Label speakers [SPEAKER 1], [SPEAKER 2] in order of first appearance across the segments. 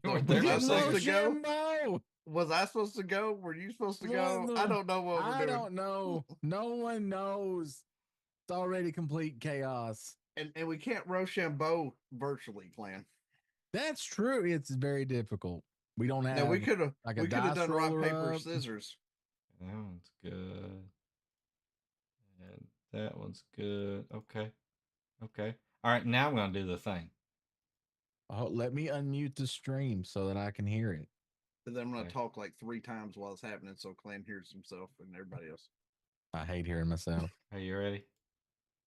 [SPEAKER 1] So
[SPEAKER 2] Weren't
[SPEAKER 1] was
[SPEAKER 2] there
[SPEAKER 1] I
[SPEAKER 2] for
[SPEAKER 1] supposed to
[SPEAKER 2] seconds.
[SPEAKER 1] go?
[SPEAKER 3] Rochambeau!
[SPEAKER 1] Was I supposed to go? Were you supposed to go? I don't know what we're
[SPEAKER 3] I
[SPEAKER 1] doing.
[SPEAKER 3] don't know. No one knows. It's already complete chaos.
[SPEAKER 1] And we can't Rochambeau virtually, Clan.
[SPEAKER 3] That's true. It's very difficult. We don't have
[SPEAKER 1] Now we could have
[SPEAKER 3] like a
[SPEAKER 1] we could have
[SPEAKER 3] dice
[SPEAKER 1] done rock
[SPEAKER 3] roller
[SPEAKER 1] paper
[SPEAKER 3] up.
[SPEAKER 1] scissors.
[SPEAKER 2] That one's good. And that one's good. Okay. Okay. All right. Now I'm going to do the thing.
[SPEAKER 3] Oh, let me unmute the stream so that I can hear it.
[SPEAKER 1] And then I'm gonna
[SPEAKER 2] Okay.
[SPEAKER 1] talk like 3 times while it's happening, so Clan hears himself and everybody else.
[SPEAKER 3] I hate hearing myself.
[SPEAKER 2] Are you ready?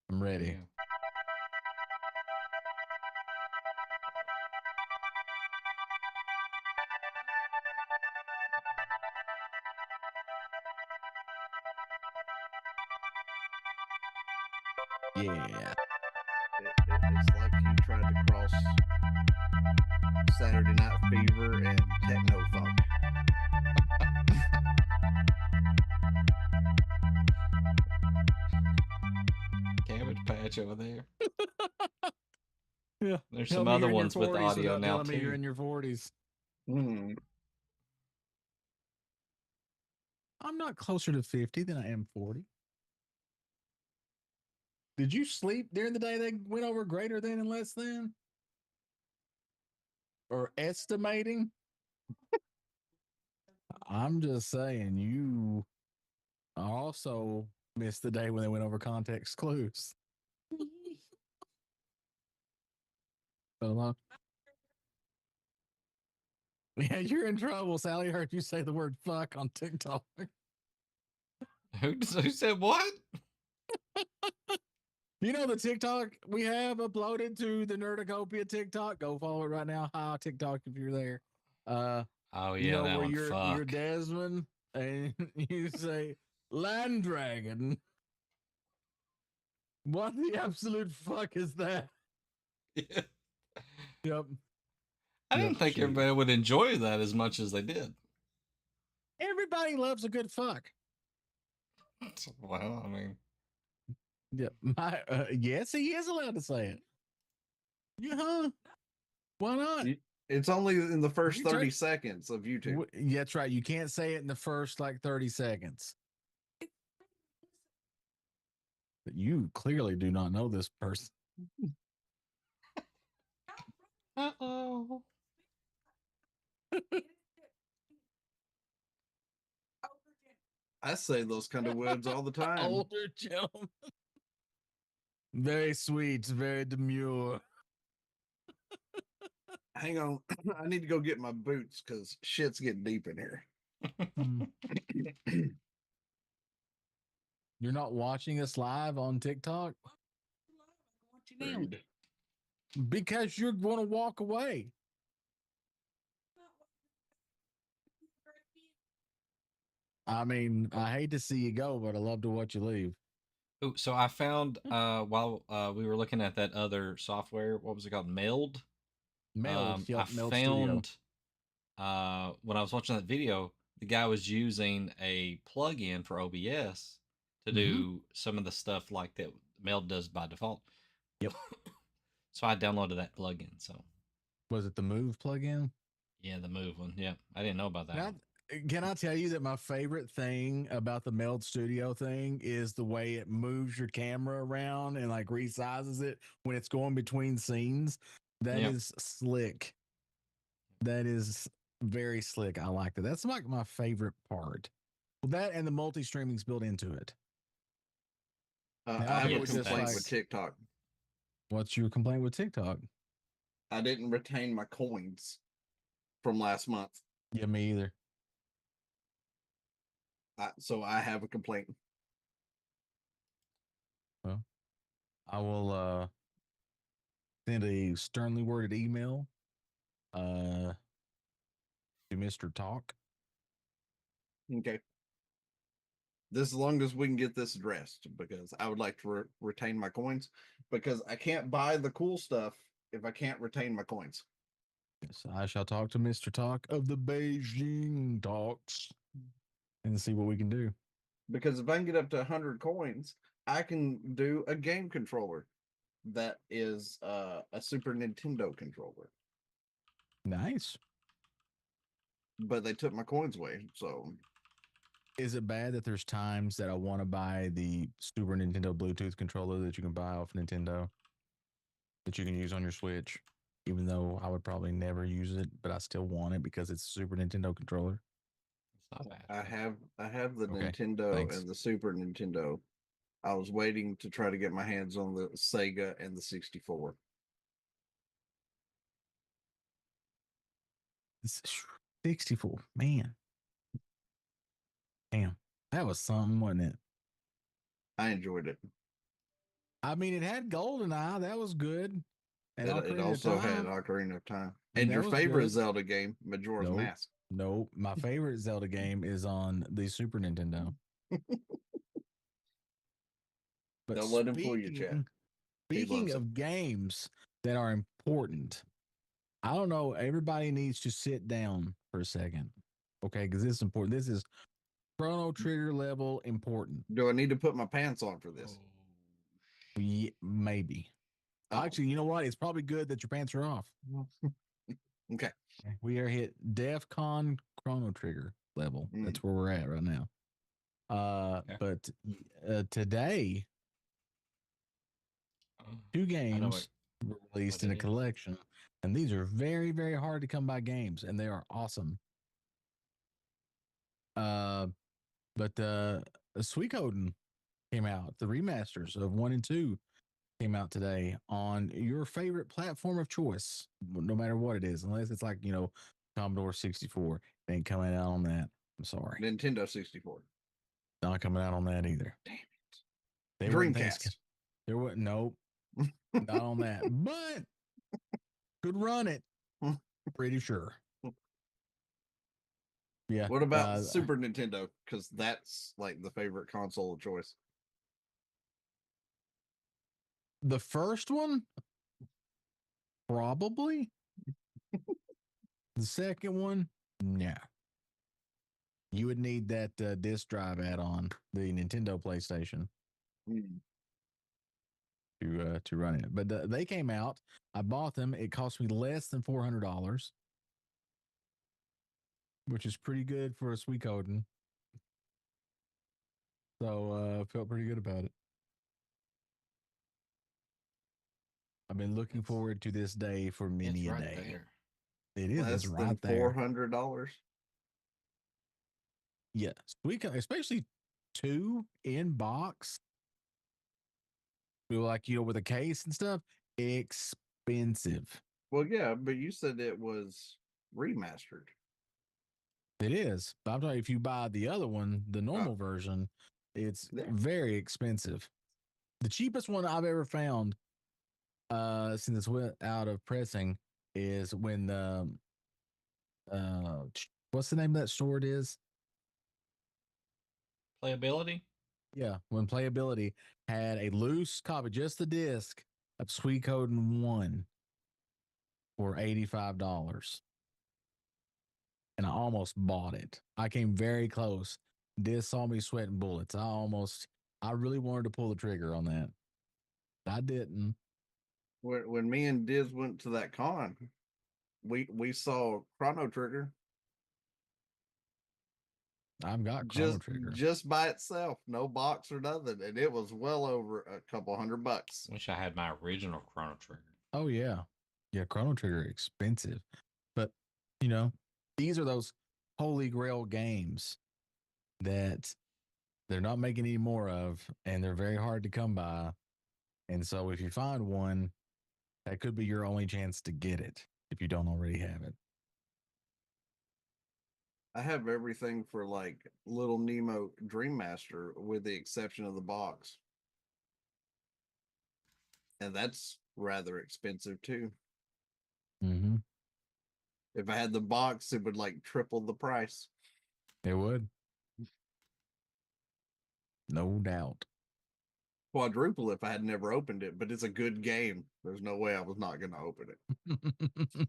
[SPEAKER 3] I'm ready.
[SPEAKER 2] Yeah.
[SPEAKER 3] Yeah.
[SPEAKER 1] It's like he tried to cross Saturday Night Fever and techno funk.
[SPEAKER 2] Cabbage Patch over there.
[SPEAKER 3] Yeah.
[SPEAKER 2] There's
[SPEAKER 3] Tell
[SPEAKER 2] some
[SPEAKER 3] me
[SPEAKER 2] other
[SPEAKER 3] you're in your
[SPEAKER 2] ones with
[SPEAKER 3] 40s
[SPEAKER 2] audio
[SPEAKER 3] without
[SPEAKER 2] now
[SPEAKER 3] telling me you're
[SPEAKER 2] too.
[SPEAKER 3] in your 40s.
[SPEAKER 1] Mm.
[SPEAKER 3] I'm not closer to 50 than I am 40. Did you sleep during the day they went over greater than and less than? Or estimating? I'm just saying you also missed the day when they went over context clues. Yeah, you're in trouble. Sally heard you say the word fuck on TikTok.
[SPEAKER 2] Who said what?
[SPEAKER 3] You know the TikTok we have uploaded to the Nerdicopia TikTok? Go follow it right now. Hi, TikTok, if you're there.
[SPEAKER 2] Oh
[SPEAKER 3] You
[SPEAKER 2] yeah,
[SPEAKER 3] know
[SPEAKER 2] that
[SPEAKER 3] where
[SPEAKER 2] one.
[SPEAKER 3] you're
[SPEAKER 2] Fuck.
[SPEAKER 3] Desmond and you say land dragon. What the absolute fuck is that?
[SPEAKER 2] Yeah.
[SPEAKER 3] Yep.
[SPEAKER 2] I didn't think
[SPEAKER 3] Shoot.
[SPEAKER 2] everybody would enjoy that as much as they did.
[SPEAKER 3] Everybody loves a good fuck.
[SPEAKER 2] Well, I mean,
[SPEAKER 3] Yeah, yes, he is allowed to say it. Yeah, why not?
[SPEAKER 1] It's only in the first
[SPEAKER 3] You
[SPEAKER 1] 30
[SPEAKER 3] take-
[SPEAKER 1] seconds of YouTube.
[SPEAKER 3] Yeah, that's right. You can't say it in the first like 30 seconds. But you clearly do not know this person.
[SPEAKER 2] uh-oh.
[SPEAKER 1] I say those kind of words all the time.
[SPEAKER 3] Older gentleman. Very sweet, very demure.
[SPEAKER 1] Hang on. I need to go get my boots because shit's getting deep in here.
[SPEAKER 3] You're not watching us live on TikTok?
[SPEAKER 1] Rude.
[SPEAKER 3] Because you're going to walk away. I mean, I hate to see you go, but I love to watch you leave.
[SPEAKER 2] Ooh, so I found while we were looking at that other software, what was it called? Meld.
[SPEAKER 3] Meld,
[SPEAKER 2] I
[SPEAKER 3] Meld Studio.
[SPEAKER 2] found when I was watching that video, the guy was using a plug-in for OBS to do some of the stuff like that Meld does by default.
[SPEAKER 3] Yep.
[SPEAKER 2] So I downloaded that plugin. So
[SPEAKER 3] was it the Move plugin?
[SPEAKER 2] Yeah, the Move one. Yeah, I didn't know about that.
[SPEAKER 3] Now, can I tell you that my favorite thing about the Meld Studio thing is the way it moves your camera around and like resizes it when it's going between scenes? That is slick. That is very slick. I like that. That's like my favorite part. Well, that and the multi-streaming's built into it.
[SPEAKER 1] I have a complaint with TikTok.
[SPEAKER 3] What's your complaint with TikTok?
[SPEAKER 1] I didn't retain my coins from last month.
[SPEAKER 3] Yeah, me either.
[SPEAKER 1] So I have a complaint.
[SPEAKER 3] Well, I will send a sternly worded email to Mr. Talk.
[SPEAKER 1] Okay. This as long as we can get this addressed, because I would like to retain my coins, because I can't buy the cool stuff if I can't retain my coins.
[SPEAKER 3] Yes, I shall talk to Mr. Talk of the Beijing Talks and see what we can do.
[SPEAKER 1] Because if I can get up to 100 coins, I can do a game controller that is a Super Nintendo controller.
[SPEAKER 3] Nice.
[SPEAKER 1] but they took my coins away. So
[SPEAKER 3] Is it bad that there's times that I want to buy the Super Nintendo Bluetooth controller that you can buy off Nintendo that you can use on your Switch? Even though I would probably never use it, but I still want it because it's a Super Nintendo controller.
[SPEAKER 2] It's not bad.
[SPEAKER 1] I have the
[SPEAKER 3] Okay,
[SPEAKER 1] Nintendo
[SPEAKER 3] thanks.
[SPEAKER 1] and the Super Nintendo. I was waiting to try to get my hands on the Sega and the 64.
[SPEAKER 3] It's 64, man. Damn, that was something, wasn't it?
[SPEAKER 1] I enjoyed it.
[SPEAKER 3] I mean, it had GoldenEye. That was good. And
[SPEAKER 1] It
[SPEAKER 3] Ocarina of
[SPEAKER 1] also had
[SPEAKER 3] Time.
[SPEAKER 1] Ocarina of Time. And
[SPEAKER 3] That
[SPEAKER 1] your
[SPEAKER 3] was
[SPEAKER 1] favorite
[SPEAKER 3] good.
[SPEAKER 1] Zelda game, Majora's
[SPEAKER 3] Nope.
[SPEAKER 1] Mask.
[SPEAKER 3] Nope. My favorite Zelda game is on the Super Nintendo. But
[SPEAKER 1] Don't let him fool you, Chad. He
[SPEAKER 3] speaking
[SPEAKER 1] loves it.
[SPEAKER 3] of games that are important, I don't know. Everybody needs to sit down for a second. Okay, because this is important. This is Chrono Trigger level important.
[SPEAKER 1] Do I need to put my pants on for this?
[SPEAKER 3] Maybe.
[SPEAKER 1] Oh.
[SPEAKER 3] Actually, you know what? It's probably good that your pants are off.
[SPEAKER 1] Okay.
[SPEAKER 3] We are hit DEF CON Chrono Trigger level. That's where we're at right now.
[SPEAKER 2] Okay.
[SPEAKER 3] But today, two games were released in a
[SPEAKER 2] it is.
[SPEAKER 3] collection, and these are very, very hard to come by games, and they are awesome. But Suikoden came out. The remasters of 1 and 2 came out today on your favorite platform of choice, no matter what it is, unless it's like, Commodore 64. It ain't coming out on that. I'm sorry.
[SPEAKER 1] Nintendo 64.
[SPEAKER 3] Not coming out on that either.
[SPEAKER 1] Damn it.
[SPEAKER 3] They
[SPEAKER 1] Dreamcast.
[SPEAKER 3] There wasn't, nope, not on that, but could run it. Pretty sure. Yeah.
[SPEAKER 1] What about Super Nintendo? Because that's like the favorite console of choice.
[SPEAKER 3] The first one, probably. The second one, no. You would need that disc drive add-on, the Nintendo PlayStation, to run it. But they came out. I bought them. It cost me less than $400, which is pretty good for a Suikoden. So felt pretty good about it. I've been looking forward to this day for many a day.
[SPEAKER 2] There.
[SPEAKER 3] It is.
[SPEAKER 1] Less
[SPEAKER 3] It's right
[SPEAKER 1] than
[SPEAKER 3] there.
[SPEAKER 1] $400.
[SPEAKER 3] Yeah, Suikoden, especially 2 in box. Like, with a case and stuff, expensive.
[SPEAKER 1] Well, yeah, but you said it was remastered.
[SPEAKER 3] It is. But I'm talking, if you buy the other one, the normal version, it's very expensive. The cheapest one I've ever found, since it's went out of pressing, is when what's the name of that store it is?
[SPEAKER 2] Playability?
[SPEAKER 3] Yeah, when Playability had a loose copy, just the disc of Suikoden 1 for $85. And I almost bought it. I came very close. Diz saw me sweating bullets. I really wanted to pull the trigger on that. I didn't.
[SPEAKER 1] When me and Diz went to that con, we saw Chrono Trigger.
[SPEAKER 3] I've got Chrono Trigger.
[SPEAKER 1] Just by itself, no box or nothing. And it was well over a couple $100.
[SPEAKER 2] Wish I had my original Chrono Trigger.
[SPEAKER 3] Oh, yeah. Yeah, Chrono Trigger expensive. But, these are those holy grail games that they're not making any more of, and they're very hard to come by. And so if you find one, that could be your only chance to get it if you don't already have it.
[SPEAKER 1] I have everything for like Little Nemo Dream Master with the exception of the box. And that's rather expensive too.
[SPEAKER 3] Mm-hmm.
[SPEAKER 1] If I had the box, it would like triple the price.
[SPEAKER 3] It would. No doubt.
[SPEAKER 1] Quadruple if I had never opened it, but it's a good game. There's no way I was not going to open it.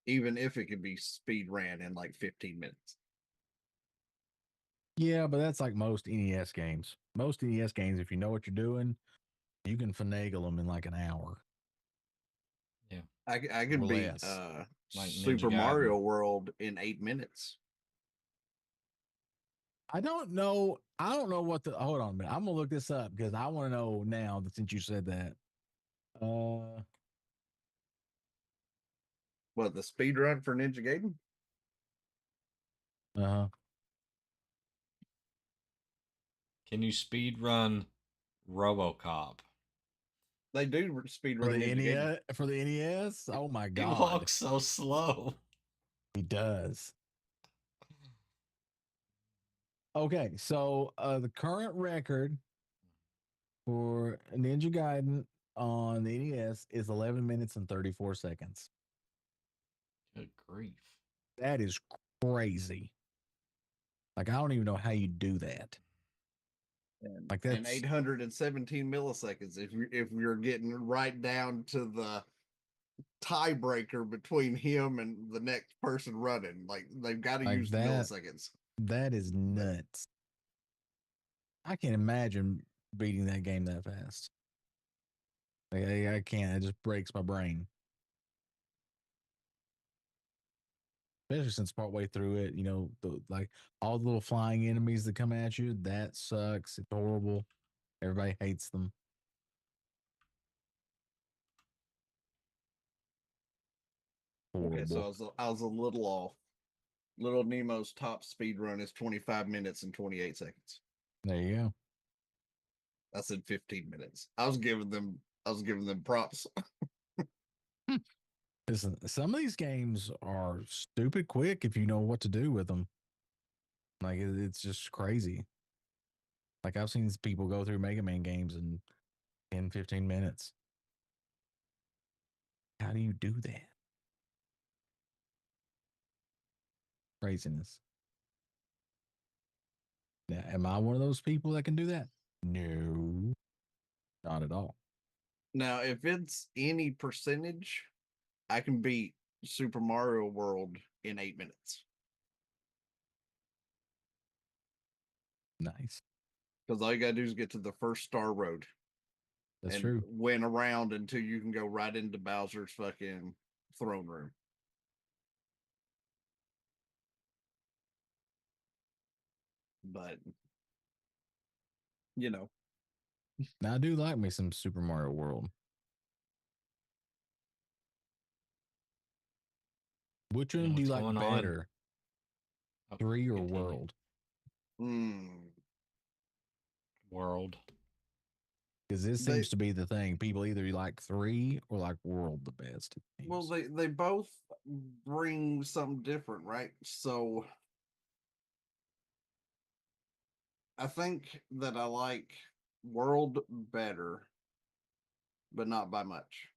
[SPEAKER 1] Even if it could be speed ran in like 15 minutes.
[SPEAKER 3] Yeah, but that's like most NES games. Most NES games, if you know what you're doing, you can finagle them in like an hour.
[SPEAKER 1] I
[SPEAKER 3] Or
[SPEAKER 1] could beat
[SPEAKER 3] less.
[SPEAKER 2] Like Ninja
[SPEAKER 1] Super
[SPEAKER 2] Gaiden.
[SPEAKER 1] Mario World in 8 minutes.
[SPEAKER 3] I don't know. I don't know what the. Hold on a minute. I'm gonna look this up because I want to know now that since you said that.
[SPEAKER 1] What, the speed run for Ninja Gaiden?
[SPEAKER 3] Uh,
[SPEAKER 2] Can you speed run RoboCop?
[SPEAKER 1] They do speed
[SPEAKER 3] for
[SPEAKER 1] run
[SPEAKER 3] the
[SPEAKER 1] Ninja Gaiden.
[SPEAKER 3] NES, for the NES. Oh my
[SPEAKER 2] He
[SPEAKER 3] god,
[SPEAKER 2] walks so slow.
[SPEAKER 3] he does. Okay, so the current record for Ninja Gaiden on the NES is 11 minutes and 34 seconds.
[SPEAKER 2] Good grief.
[SPEAKER 3] That is crazy. Like I don't even know how you do that. Like
[SPEAKER 1] And
[SPEAKER 3] that's
[SPEAKER 1] 817 milliseconds if you're getting right down to the tiebreaker between him and the next person running. Like they've got to
[SPEAKER 3] like
[SPEAKER 1] use the
[SPEAKER 3] that.
[SPEAKER 1] milliseconds.
[SPEAKER 3] That is nuts. I can't imagine beating that game that fast. Like, I can't. It just breaks my brain. Especially since partway through it, you know, like all the little flying enemies that come at you, that sucks. It's horrible. Everybody hates them.
[SPEAKER 1] Okay, so
[SPEAKER 3] Horrible.
[SPEAKER 1] I was a little off. Little Nemo's top speed run is 25 minutes and 28 seconds.
[SPEAKER 3] There you go.
[SPEAKER 1] I said 15 minutes. I was giving them props.
[SPEAKER 3] Listen, some of these games are stupid quick if you know what to do with them. Like it's just crazy. Like I've seen people go through Mega Man games in 10, 15 minutes. How do you do that? Craziness. Now, am I one of those people that can do that? No, not at all.
[SPEAKER 1] Now, if it's any percentage, I can beat Super Mario World in 8 minutes.
[SPEAKER 3] Nice.
[SPEAKER 1] Because all you gotta do is get to the first Star Road.
[SPEAKER 3] That's
[SPEAKER 1] and
[SPEAKER 3] true.
[SPEAKER 1] win around until you can go right into Bowser's fucking throne room. But you know,
[SPEAKER 3] Now I do like me some Super Mario World. Which
[SPEAKER 2] You know
[SPEAKER 3] one do you
[SPEAKER 2] what's
[SPEAKER 3] like
[SPEAKER 2] going on?
[SPEAKER 3] better,
[SPEAKER 2] Oh,
[SPEAKER 3] 3 or
[SPEAKER 2] continue.
[SPEAKER 3] World?
[SPEAKER 2] World.
[SPEAKER 3] Because this
[SPEAKER 1] They-
[SPEAKER 3] seems to be the thing. People either like 3 or like World the best. it
[SPEAKER 1] well,
[SPEAKER 3] seems.
[SPEAKER 1] they both bring something different, right? So I think that I like World better, but not by much.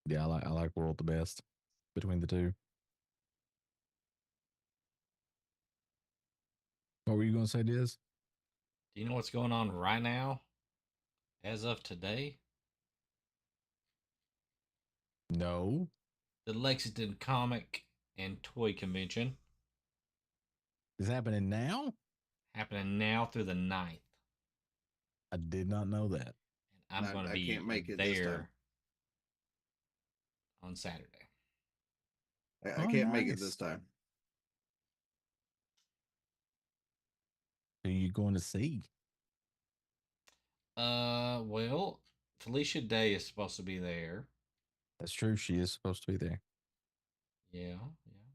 [SPEAKER 3] Yeah, I like World the best between the two. What were you going to say, Diz?
[SPEAKER 2] Do you know what's going on right now? As of today,
[SPEAKER 3] No.
[SPEAKER 2] the Lexington Comic and Toy Convention
[SPEAKER 3] Is happening now?
[SPEAKER 2] happening now through the 9th.
[SPEAKER 3] I did not know that.
[SPEAKER 2] And I'm going to
[SPEAKER 1] I
[SPEAKER 2] be
[SPEAKER 1] can't make it this time.
[SPEAKER 2] there on Saturday.
[SPEAKER 1] I
[SPEAKER 3] Oh,
[SPEAKER 1] can't make it
[SPEAKER 3] nice.
[SPEAKER 1] this time.
[SPEAKER 3] Who are you going to see?
[SPEAKER 2] Well, Felicia Day is supposed to be there.
[SPEAKER 3] That's true. She is supposed to be there.
[SPEAKER 2] Yeah, yeah.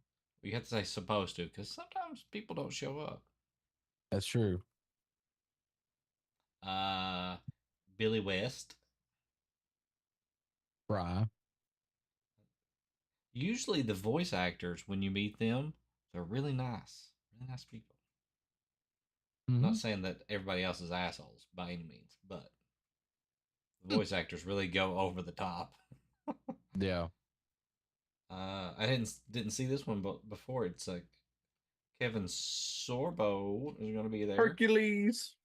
[SPEAKER 2] We have to say supposed to because sometimes people don't show up.
[SPEAKER 3] That's true.
[SPEAKER 2] Uh, Billy West.
[SPEAKER 3] Fry.
[SPEAKER 2] Usually, the voice actors, when you meet them, they're really nice people. I'm
[SPEAKER 3] Mm-hmm.
[SPEAKER 2] not saying that everybody else is assholes by any means, but the voice actors really go over the top.
[SPEAKER 3] Yeah.
[SPEAKER 2] I didn't see this one, but before it's like Kevin Sorbo is going to be there.
[SPEAKER 1] Hercules.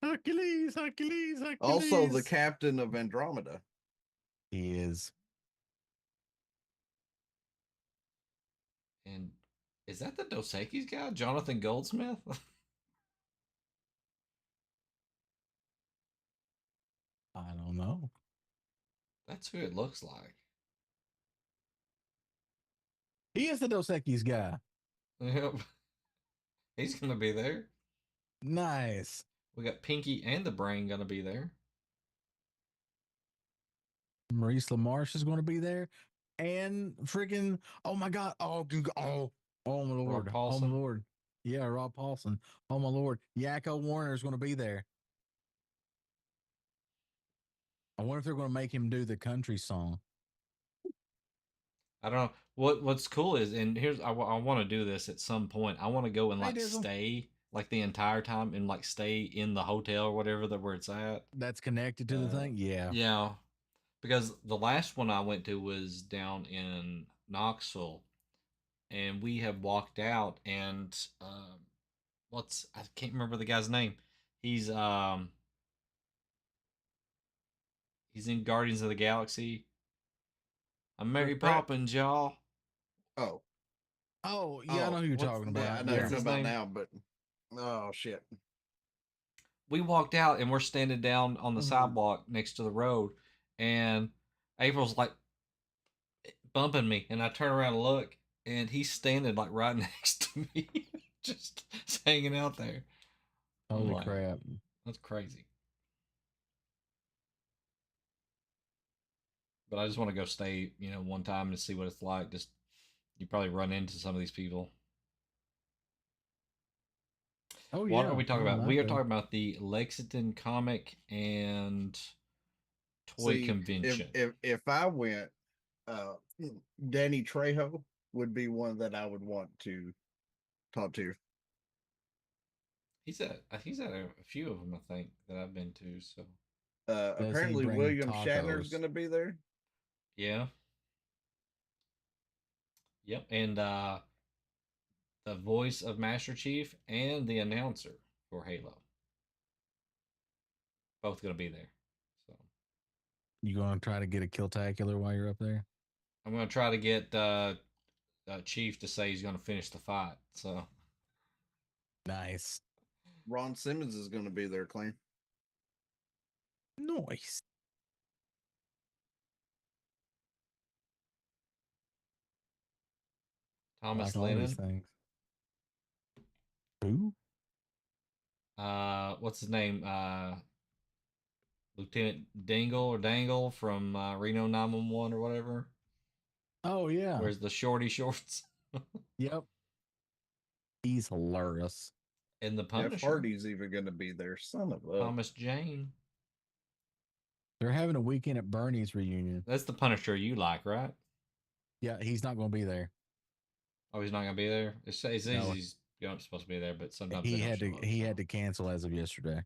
[SPEAKER 3] Hercules, Hercules, Hercules.
[SPEAKER 1] Also the captain of Andromeda.
[SPEAKER 3] He is.
[SPEAKER 2] And is that the Dos Equis guy, Jonathan Goldsmith?
[SPEAKER 3] I don't know.
[SPEAKER 2] That's who it looks like.
[SPEAKER 3] He is the Dos Equis guy.
[SPEAKER 2] Yep. He's gonna be there.
[SPEAKER 3] Nice.
[SPEAKER 2] We got Pinky and the Brain gonna be there.
[SPEAKER 3] Maurice LaMarche is going to be there. And freaking, oh my God. Oh my Lord. Oh
[SPEAKER 2] Paulson.
[SPEAKER 3] my Lord. Yeah, Rob Paulson. Oh my Lord. Yakko Warner is going to be there. I wonder if they're going to make him do the country song.
[SPEAKER 2] I don't know what's cool is, and here's I want to do this at some point. I want to go and
[SPEAKER 3] Hey,
[SPEAKER 2] like
[SPEAKER 3] Dizzle.
[SPEAKER 2] stay like the entire time and like stay in the hotel or whatever that where it's at.
[SPEAKER 3] That's connected to the thing. Yeah.
[SPEAKER 2] Yeah, because the last one I went to was down in Knoxville, and we have walked out and I can't remember the guy's name. He's he's in Guardians of the Galaxy. I'm Mary
[SPEAKER 1] Chris Pratt?
[SPEAKER 2] Poppins, y'all.
[SPEAKER 1] Oh,
[SPEAKER 3] Oh, yeah, I know who you're
[SPEAKER 1] what's
[SPEAKER 3] talking
[SPEAKER 1] the-
[SPEAKER 3] about.
[SPEAKER 1] I know
[SPEAKER 3] Yeah.
[SPEAKER 1] who
[SPEAKER 2] his
[SPEAKER 1] about
[SPEAKER 2] name?
[SPEAKER 1] now, but oh shit.
[SPEAKER 2] We walked out and we're standing down on the
[SPEAKER 1] Mhm.
[SPEAKER 2] sidewalk next to the road, and April's like bumping me, and I turn around and look, and he's standing like right next to me, just hanging out there. I'm
[SPEAKER 3] Holy
[SPEAKER 2] like,
[SPEAKER 3] crap.
[SPEAKER 2] that's crazy. But I just want to go stay, one time and see what it's like. Just you probably run into some of these people.
[SPEAKER 3] Oh,
[SPEAKER 2] What
[SPEAKER 3] yeah.
[SPEAKER 2] are we talking
[SPEAKER 3] Yeah,
[SPEAKER 2] about? We are
[SPEAKER 3] likely.
[SPEAKER 2] talking about the Lexington Comic and Toy
[SPEAKER 1] See,
[SPEAKER 2] Convention.
[SPEAKER 1] if I went, uh, Danny Trejo would be one that I would want to talk to.
[SPEAKER 2] He's at a few of them, I think, that I've been to. So
[SPEAKER 3] Does he
[SPEAKER 1] Apparently
[SPEAKER 3] bring
[SPEAKER 1] William Shatner's
[SPEAKER 3] tacos?
[SPEAKER 1] going to be there.
[SPEAKER 2] yeah, yep, and the voice of Master Chief and the announcer for Halo, both gonna be there. So
[SPEAKER 3] You going to try to get a Killtacular while you're up there?
[SPEAKER 2] I'm gonna try to get Chief to say he's gonna finish the fight. So
[SPEAKER 3] Nice.
[SPEAKER 1] Ron Simmons is going to be there, Clean.
[SPEAKER 3] Nice. I
[SPEAKER 2] Thomas
[SPEAKER 3] like all these
[SPEAKER 2] Lennon.
[SPEAKER 3] things. Who?
[SPEAKER 2] What's his name? Lieutenant Dangle from Reno 911 or whatever.
[SPEAKER 3] Oh, yeah.
[SPEAKER 2] Where's the shorty shorts?
[SPEAKER 3] Yep. He's hilarious.
[SPEAKER 2] And the
[SPEAKER 1] Jeff
[SPEAKER 2] Punisher.
[SPEAKER 1] Hardy's even going to be there. Son of a.
[SPEAKER 2] Thomas Jane.
[SPEAKER 3] They're having a Weekend at Bernie's reunion.
[SPEAKER 2] That's the Punisher you like, right?
[SPEAKER 3] Yeah, he's not going to be there.
[SPEAKER 2] Oh, he's not gonna be there. It says
[SPEAKER 3] No.
[SPEAKER 2] he's supposed to be there, but sometimes
[SPEAKER 3] He
[SPEAKER 2] they don't
[SPEAKER 3] had to
[SPEAKER 2] show up,
[SPEAKER 3] he
[SPEAKER 2] so.
[SPEAKER 3] had to cancel as of yesterday.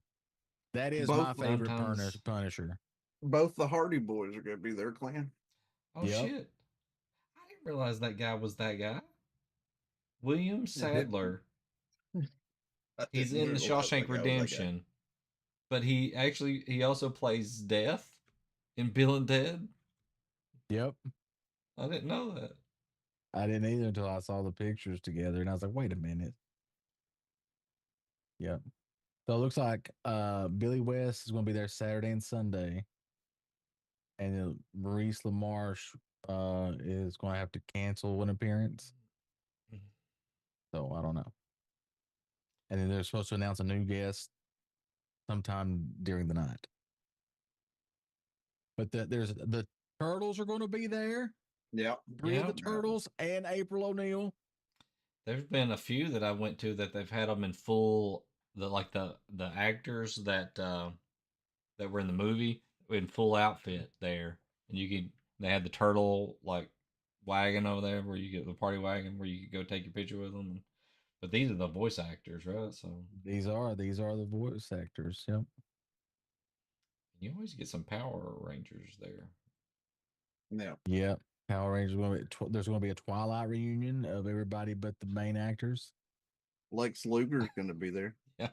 [SPEAKER 3] That is
[SPEAKER 1] Both
[SPEAKER 3] my favorite
[SPEAKER 2] sometimes-
[SPEAKER 3] Punisher.
[SPEAKER 1] Both the Hardy boys are going to be there, Clan.
[SPEAKER 2] Oh
[SPEAKER 3] Yep.
[SPEAKER 2] shit! I didn't realize that guy was that guy. William Sadler. He's in the Shawshank Redemption, but he also plays Death in Bill and Ted.
[SPEAKER 3] Yep.
[SPEAKER 2] I didn't know that.
[SPEAKER 3] I didn't either until I saw the pictures together, and I was like, wait a minute. Yep. So it looks like Billy West is going to be there Saturday and Sunday, and Maurice LaMarche is going to have to cancel an appearance. So I don't know. And then they're supposed to announce a new guest sometime during the night. But there's the Turtles are going to be there.
[SPEAKER 1] Yep.
[SPEAKER 3] Three of the
[SPEAKER 2] Yep.
[SPEAKER 3] Turtles and April O'Neil.
[SPEAKER 2] There's been a few that I went to that they've had them in full the actors that were in the movie in full outfit there, and they had the turtle like wagon over there where you get the party wagon where you could go take your picture with them. But these are the voice actors, right? So
[SPEAKER 3] These are the voice actors. Yep.
[SPEAKER 2] you always get some Power Rangers there.
[SPEAKER 1] Yeah.
[SPEAKER 3] Yep. Power Rangers there's going to be a Twilight reunion of everybody but the main actors.
[SPEAKER 1] Lex Luger's going to be there.
[SPEAKER 2] Yeah.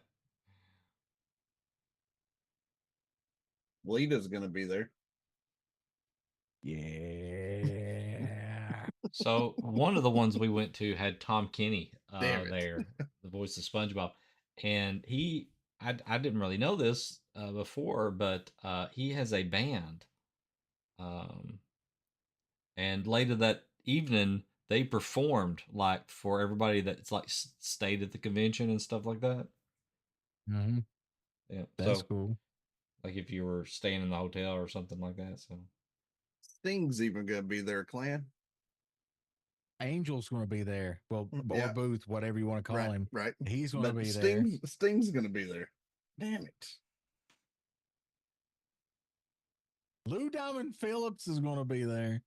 [SPEAKER 1] Lita's going to be there.
[SPEAKER 3] Yeah.
[SPEAKER 2] So one of the ones we went to had Tom Kenny
[SPEAKER 1] Damn it.
[SPEAKER 2] there, the voice of SpongeBob, and I didn't really know this before, but he has a band. And later that evening, they performed like for everybody that's like stayed at the convention and stuff like that.
[SPEAKER 3] Mm-hmm.
[SPEAKER 2] Yeah.
[SPEAKER 3] That's
[SPEAKER 2] So
[SPEAKER 3] cool.
[SPEAKER 2] like if you were staying in the hotel or something like that. So
[SPEAKER 1] Sting's even gonna be there, clan.
[SPEAKER 3] Angel's going to be there. Well, or
[SPEAKER 1] Yeah,
[SPEAKER 3] Booth, whatever you want to call
[SPEAKER 1] right,
[SPEAKER 3] him.
[SPEAKER 1] right.
[SPEAKER 3] He's going to
[SPEAKER 1] But
[SPEAKER 3] be there.
[SPEAKER 1] Sting's gonna be there. Damn it.
[SPEAKER 3] Lou Diamond Phillips is going to be there.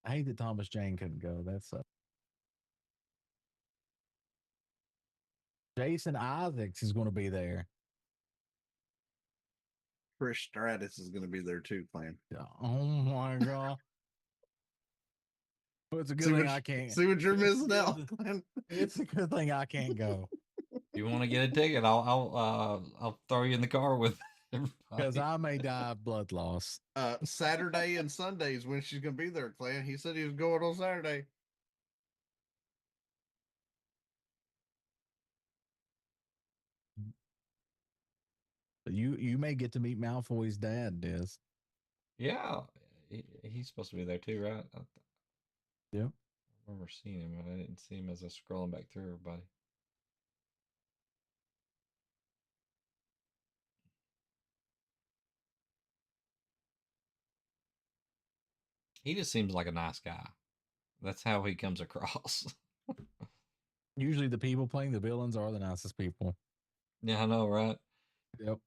[SPEAKER 3] I hate that Thomas Jane couldn't go. That's Jason Isaacs is going to be there.
[SPEAKER 1] Chris Stratus is gonna be there too, clan.
[SPEAKER 3] Oh my god! But it's a good
[SPEAKER 1] See
[SPEAKER 3] thing
[SPEAKER 1] what,
[SPEAKER 3] I can't.
[SPEAKER 1] see what you're missing out, clan.
[SPEAKER 3] It's a good thing I can't go
[SPEAKER 2] if you want to get a ticket, I'll throw you in the car with
[SPEAKER 3] because
[SPEAKER 2] everybody.
[SPEAKER 3] I may die of blood loss.
[SPEAKER 1] Saturday and Sundays when she's gonna be there, clan. He said he was going on Saturday.
[SPEAKER 3] But you may get to meet Malfoy's dad, Des.
[SPEAKER 2] Yeah, he's supposed to be there too, right?
[SPEAKER 3] Yep.
[SPEAKER 2] I remember seeing him, but I didn't see him as I was scrolling back through everybody. He just seems like a nice guy. That's how he comes across.
[SPEAKER 3] Usually the people playing the villains are the nicest people.
[SPEAKER 2] Yeah, I know, right?
[SPEAKER 3] Yep.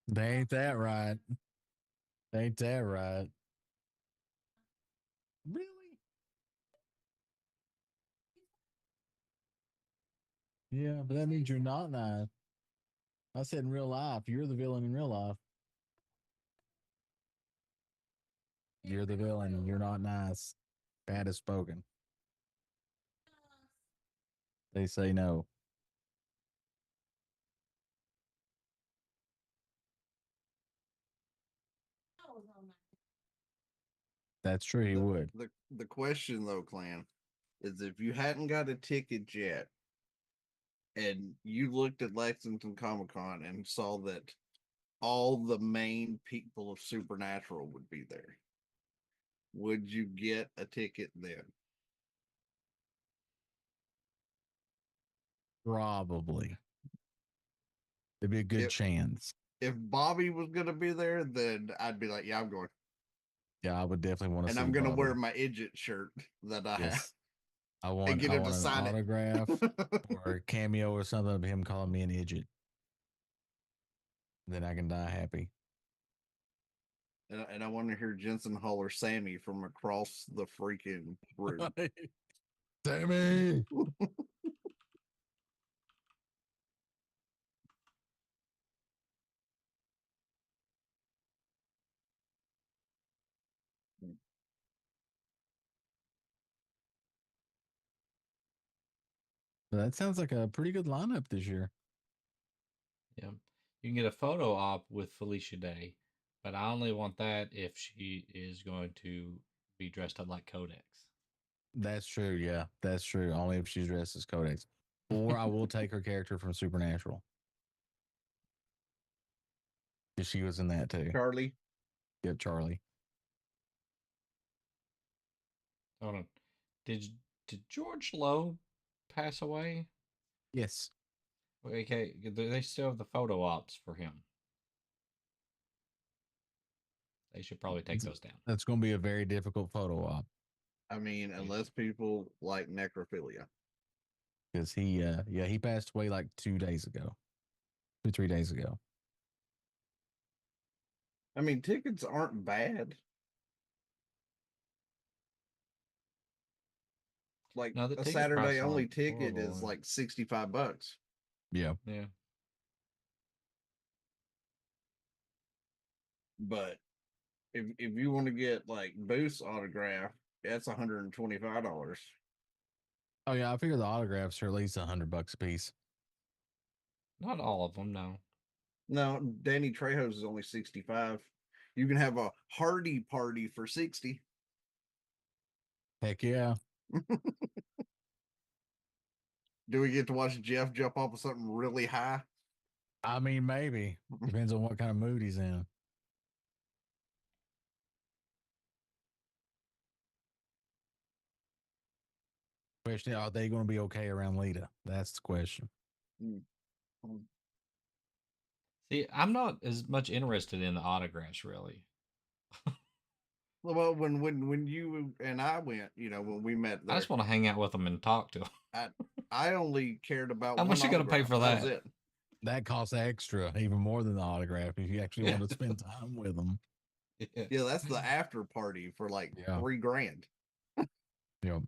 [SPEAKER 3] They ain't that right. Ain't that right? Really? Yeah, but that means you're not nice. I said in real life, you're the villain in real life. You're the villain. You're not nice. Bad is spoken. They say no. That's true. He would.
[SPEAKER 1] The question though, clan, is if you hadn't got a ticket yet, and you looked at Lexington Comic Con and saw that all the main people of Supernatural would be there, would you get a ticket then?
[SPEAKER 3] Probably. It'd be a good
[SPEAKER 1] If
[SPEAKER 3] chance.
[SPEAKER 1] if Bobby was gonna be there, then I'd be like, yeah, I'm going,
[SPEAKER 3] Yeah, I would definitely want to
[SPEAKER 1] and
[SPEAKER 3] see
[SPEAKER 1] I'm gonna
[SPEAKER 3] Bobby.
[SPEAKER 1] wear my Idjit shirt that I have
[SPEAKER 3] Yes. I
[SPEAKER 1] and
[SPEAKER 3] want
[SPEAKER 1] get
[SPEAKER 3] I
[SPEAKER 1] him to
[SPEAKER 3] want an
[SPEAKER 1] sign
[SPEAKER 3] autograph
[SPEAKER 1] it.
[SPEAKER 3] or a cameo or something of him calling me an idiot. Then I can die happy.
[SPEAKER 1] And I want to hear Jensen holler Sammy from across the freaking room.
[SPEAKER 3] Sammy. That sounds like a pretty good lineup this year.
[SPEAKER 2] Yeah. You can get a photo op with Felicia Day, but I only want that if she is going to be dressed up like Codex.
[SPEAKER 3] That's true. Yeah, that's true. Only if she's dressed as Codex. Or I will take her character from Supernatural. Because she was in that too.
[SPEAKER 1] Charlie.
[SPEAKER 3] Yep, Charlie.
[SPEAKER 2] Hold on. Did did George Lowe pass away?
[SPEAKER 3] Yes.
[SPEAKER 2] Okay, they still have the photo ops for him. They should probably take those down.
[SPEAKER 3] That's going to be a very difficult photo op.
[SPEAKER 1] I mean, unless people like necrophilia.
[SPEAKER 3] Because he passed away like 2 days ago. 2-3 days ago.
[SPEAKER 1] I mean, tickets aren't bad. Like
[SPEAKER 2] No, the
[SPEAKER 1] a
[SPEAKER 2] ticket
[SPEAKER 1] Saturday
[SPEAKER 2] prices
[SPEAKER 1] only
[SPEAKER 2] aren't
[SPEAKER 1] ticket
[SPEAKER 2] horrible,
[SPEAKER 1] is
[SPEAKER 2] yeah.
[SPEAKER 1] like $65.
[SPEAKER 3] Yeah.
[SPEAKER 2] Yeah.
[SPEAKER 1] But if you want to get like Booth's autograph, that's $125.
[SPEAKER 3] Oh yeah, I figure the autographs are at least $100 a piece.
[SPEAKER 2] Not all of them, no.
[SPEAKER 1] No, Danny Trejo's is only 65. You can have a Hardy party for 60.
[SPEAKER 3] Heck yeah.
[SPEAKER 1] Do we get to watch Jeff jump off of something really high?
[SPEAKER 3] I mean, maybe depends on what kind of mood he's in. Question: Are they going to be okay around Lita? That's the question.
[SPEAKER 1] Mm.
[SPEAKER 2] See, I'm not as much interested in the autographs, really.
[SPEAKER 1] Well, when you and I went, when we met
[SPEAKER 2] I
[SPEAKER 1] there,
[SPEAKER 2] just want to hang out with them and talk to them.
[SPEAKER 1] I only cared about
[SPEAKER 2] How
[SPEAKER 1] one
[SPEAKER 2] much you gonna pay
[SPEAKER 1] autograph.
[SPEAKER 2] for
[SPEAKER 1] That was
[SPEAKER 2] that?
[SPEAKER 1] it.
[SPEAKER 3] That costs extra, even more than the autograph, if you actually want to spend time with them.
[SPEAKER 2] Yeah.
[SPEAKER 1] Yeah, that's the after party for like
[SPEAKER 3] Yeah.
[SPEAKER 1] $3,000.
[SPEAKER 3] Yep.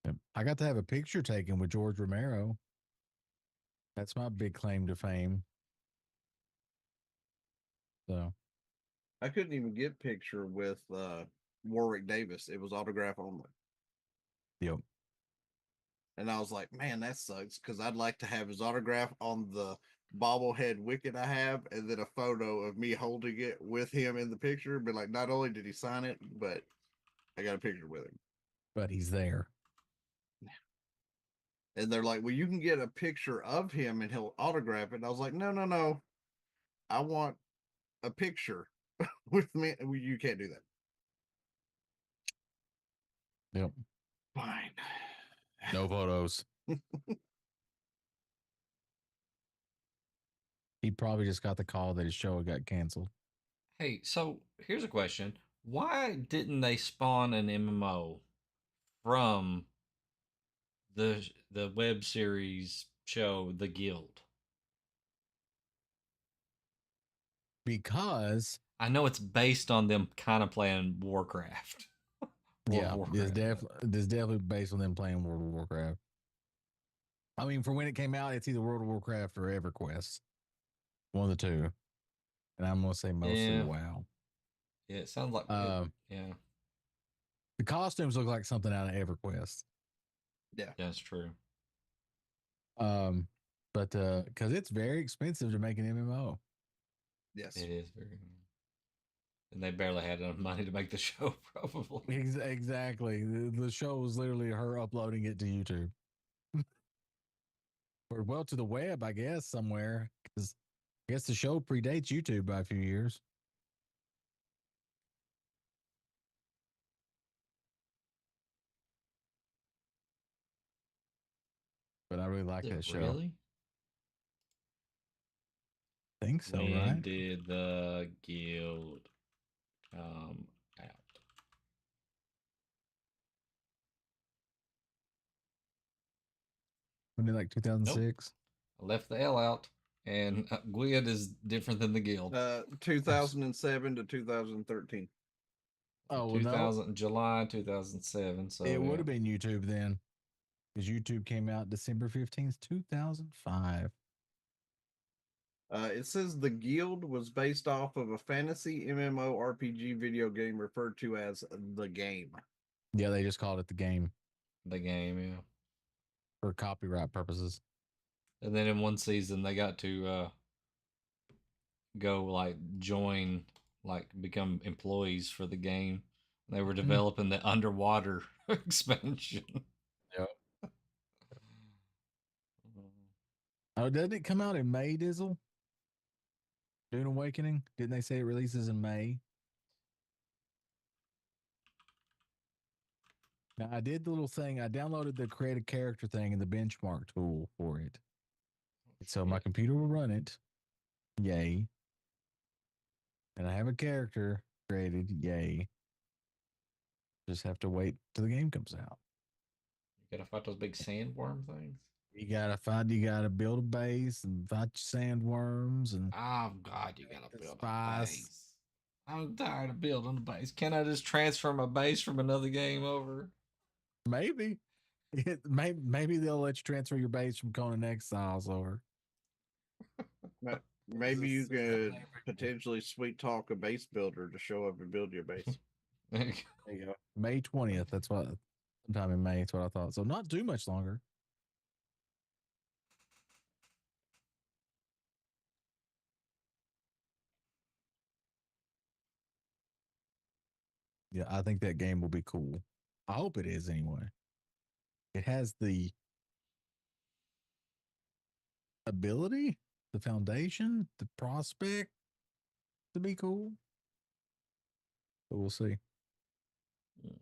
[SPEAKER 3] Yep. I got to have a picture taken with George Romero. That's my big claim to fame. So
[SPEAKER 1] I couldn't even get picture with Warwick Davis. It was autograph only.
[SPEAKER 3] yep.
[SPEAKER 1] And I was like, man, that sucks because I'd like to have his autograph on the bobblehead wicket I have, and then a photo of me holding it with him in the picture. But like, not only did he sign it, but I got a picture with him.
[SPEAKER 3] But he's there.
[SPEAKER 1] And they're like, well, you can get a picture of him and he'll autograph it. And I was like, no. I want a picture with me. You can't do that.
[SPEAKER 3] Yep.
[SPEAKER 1] Fine.
[SPEAKER 3] No photos. He probably just got the call that his show got canceled.
[SPEAKER 2] Hey, so here's a question. Why didn't they spawn an MMO from the web series show The Guild?
[SPEAKER 3] Because
[SPEAKER 2] I know it's based on them kind of playing Warcraft. World of
[SPEAKER 3] it's
[SPEAKER 2] Warcraft.
[SPEAKER 3] definitely based on them playing World of Warcraft. I mean, for when it came out, it's either World of Warcraft or EverQuest. One of the two. And I'm gonna say mostly
[SPEAKER 2] Yeah.
[SPEAKER 3] WoW.
[SPEAKER 2] Yeah, it sounds like yeah.
[SPEAKER 3] The costumes look like something out of EverQuest.
[SPEAKER 1] Yeah.
[SPEAKER 2] That's true.
[SPEAKER 3] But because it's very expensive to make an MMO.
[SPEAKER 1] Yes.
[SPEAKER 2] It is very. And they barely had enough money to make the show, probably.
[SPEAKER 3] Exactly. The show was literally her uploading it to YouTube. Or well, to the web, I guess, somewhere. Because I guess the show predates YouTube by a few years. But I really like
[SPEAKER 2] Is it
[SPEAKER 3] that show.
[SPEAKER 2] really?
[SPEAKER 3] Think so,
[SPEAKER 2] When
[SPEAKER 3] right?
[SPEAKER 2] did the Guild come out?
[SPEAKER 3] When did like 2006?
[SPEAKER 2] I left the L out, and Guild is different than the Guild.
[SPEAKER 1] 2007 to 2013.
[SPEAKER 3] Oh, well, no.
[SPEAKER 2] 2000 July 2007. So
[SPEAKER 3] It would have been YouTube then. Because YouTube came out December 15th, 2005.
[SPEAKER 1] It says the Guild was based off of a fantasy MMORPG video game referred to as The Game.
[SPEAKER 3] Yeah, they just called it the game
[SPEAKER 2] the game, yeah.
[SPEAKER 3] for copyright purposes.
[SPEAKER 2] And then in one season, they got to go like join, like become employees for the game. They were developing the underwater expansion.
[SPEAKER 3] Yep. Oh, doesn't it come out in May, Dizzle? Dune Awakening? Didn't they say it releases in May? Now, I did the little thing. I downloaded the create a character thing and the benchmark tool for it. So my computer will run it. Yay. And I have a character created. Yay. Just have to wait till the game comes out.
[SPEAKER 2] You gotta fight those big sandworm things.
[SPEAKER 3] You gotta build a base and fight your sandworms and
[SPEAKER 2] Oh God, you gotta build
[SPEAKER 3] spice.
[SPEAKER 2] a base. I'm tired of building a base. Can I just transfer my base from another game over?
[SPEAKER 3] Maybe. Maybe they'll let you transfer your base from Conan Exiles over.
[SPEAKER 1] Maybe you could potentially sweet talk a base builder to show up and build your base.
[SPEAKER 3] There you go. May 20th. That's what sometime in May. That's what I thought. So not too much longer. Yeah, I think that game will be cool. I hope it is anyway. It has the ability, the foundation, the prospect to be cool. But we'll see.
[SPEAKER 2] Mm.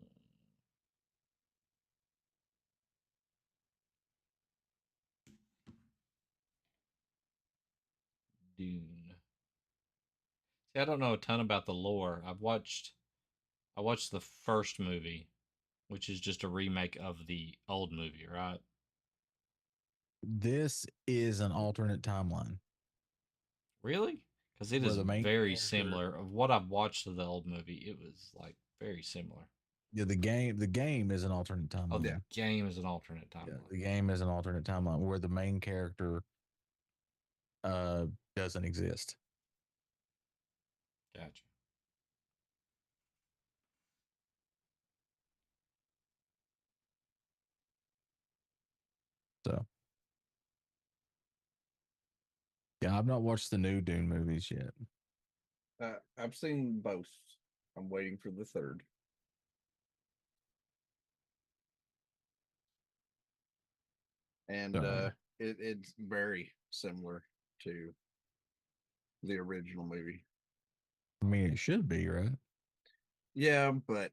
[SPEAKER 2] Dune. See, I don't know a ton about the lore. I watched the first movie, which is just a remake of the old movie, right?
[SPEAKER 3] This is an alternate timeline
[SPEAKER 2] Really? Because it
[SPEAKER 3] where
[SPEAKER 2] is
[SPEAKER 3] the main
[SPEAKER 2] very
[SPEAKER 3] character,
[SPEAKER 2] similar. Of what I've watched of the old movie, it was like very similar.
[SPEAKER 3] yeah, the game is an alternate
[SPEAKER 2] Oh, the
[SPEAKER 1] Yeah.
[SPEAKER 3] timeline.
[SPEAKER 2] game is an alternate
[SPEAKER 3] Yeah,
[SPEAKER 2] timeline.
[SPEAKER 3] the game is an alternate timeline where the main character uh doesn't exist.
[SPEAKER 2] Gotcha.
[SPEAKER 3] So yeah, I've not watched the new Dune movies yet.
[SPEAKER 1] I've seen both. I'm waiting for the third. And
[SPEAKER 3] So
[SPEAKER 1] it's very similar to the original movie.
[SPEAKER 3] I mean it should be, right?
[SPEAKER 1] Yeah, but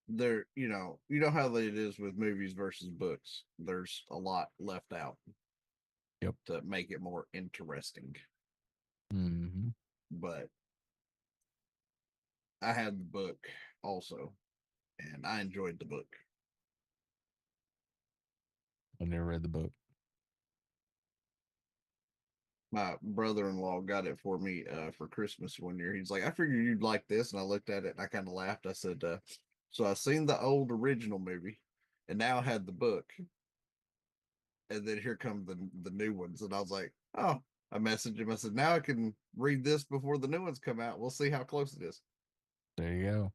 [SPEAKER 1] there, you know how it is with movies versus books. There's a lot left out.
[SPEAKER 3] Yep.
[SPEAKER 1] To make it more interesting.
[SPEAKER 3] Mm-hmm.
[SPEAKER 1] But I had the book also, and I enjoyed the book.
[SPEAKER 3] I've never read the book.
[SPEAKER 1] My brother-in-law got it for me for Christmas one year. He's like, I figured you'd like this, and I looked at it and I kind of laughed. I said, so I seen the old original movie, and now I had the book, and then here come the new ones, and I was like, oh. I messaged him. I said, now I can read this before the new ones come out. We'll see how close it is.
[SPEAKER 3] There you go.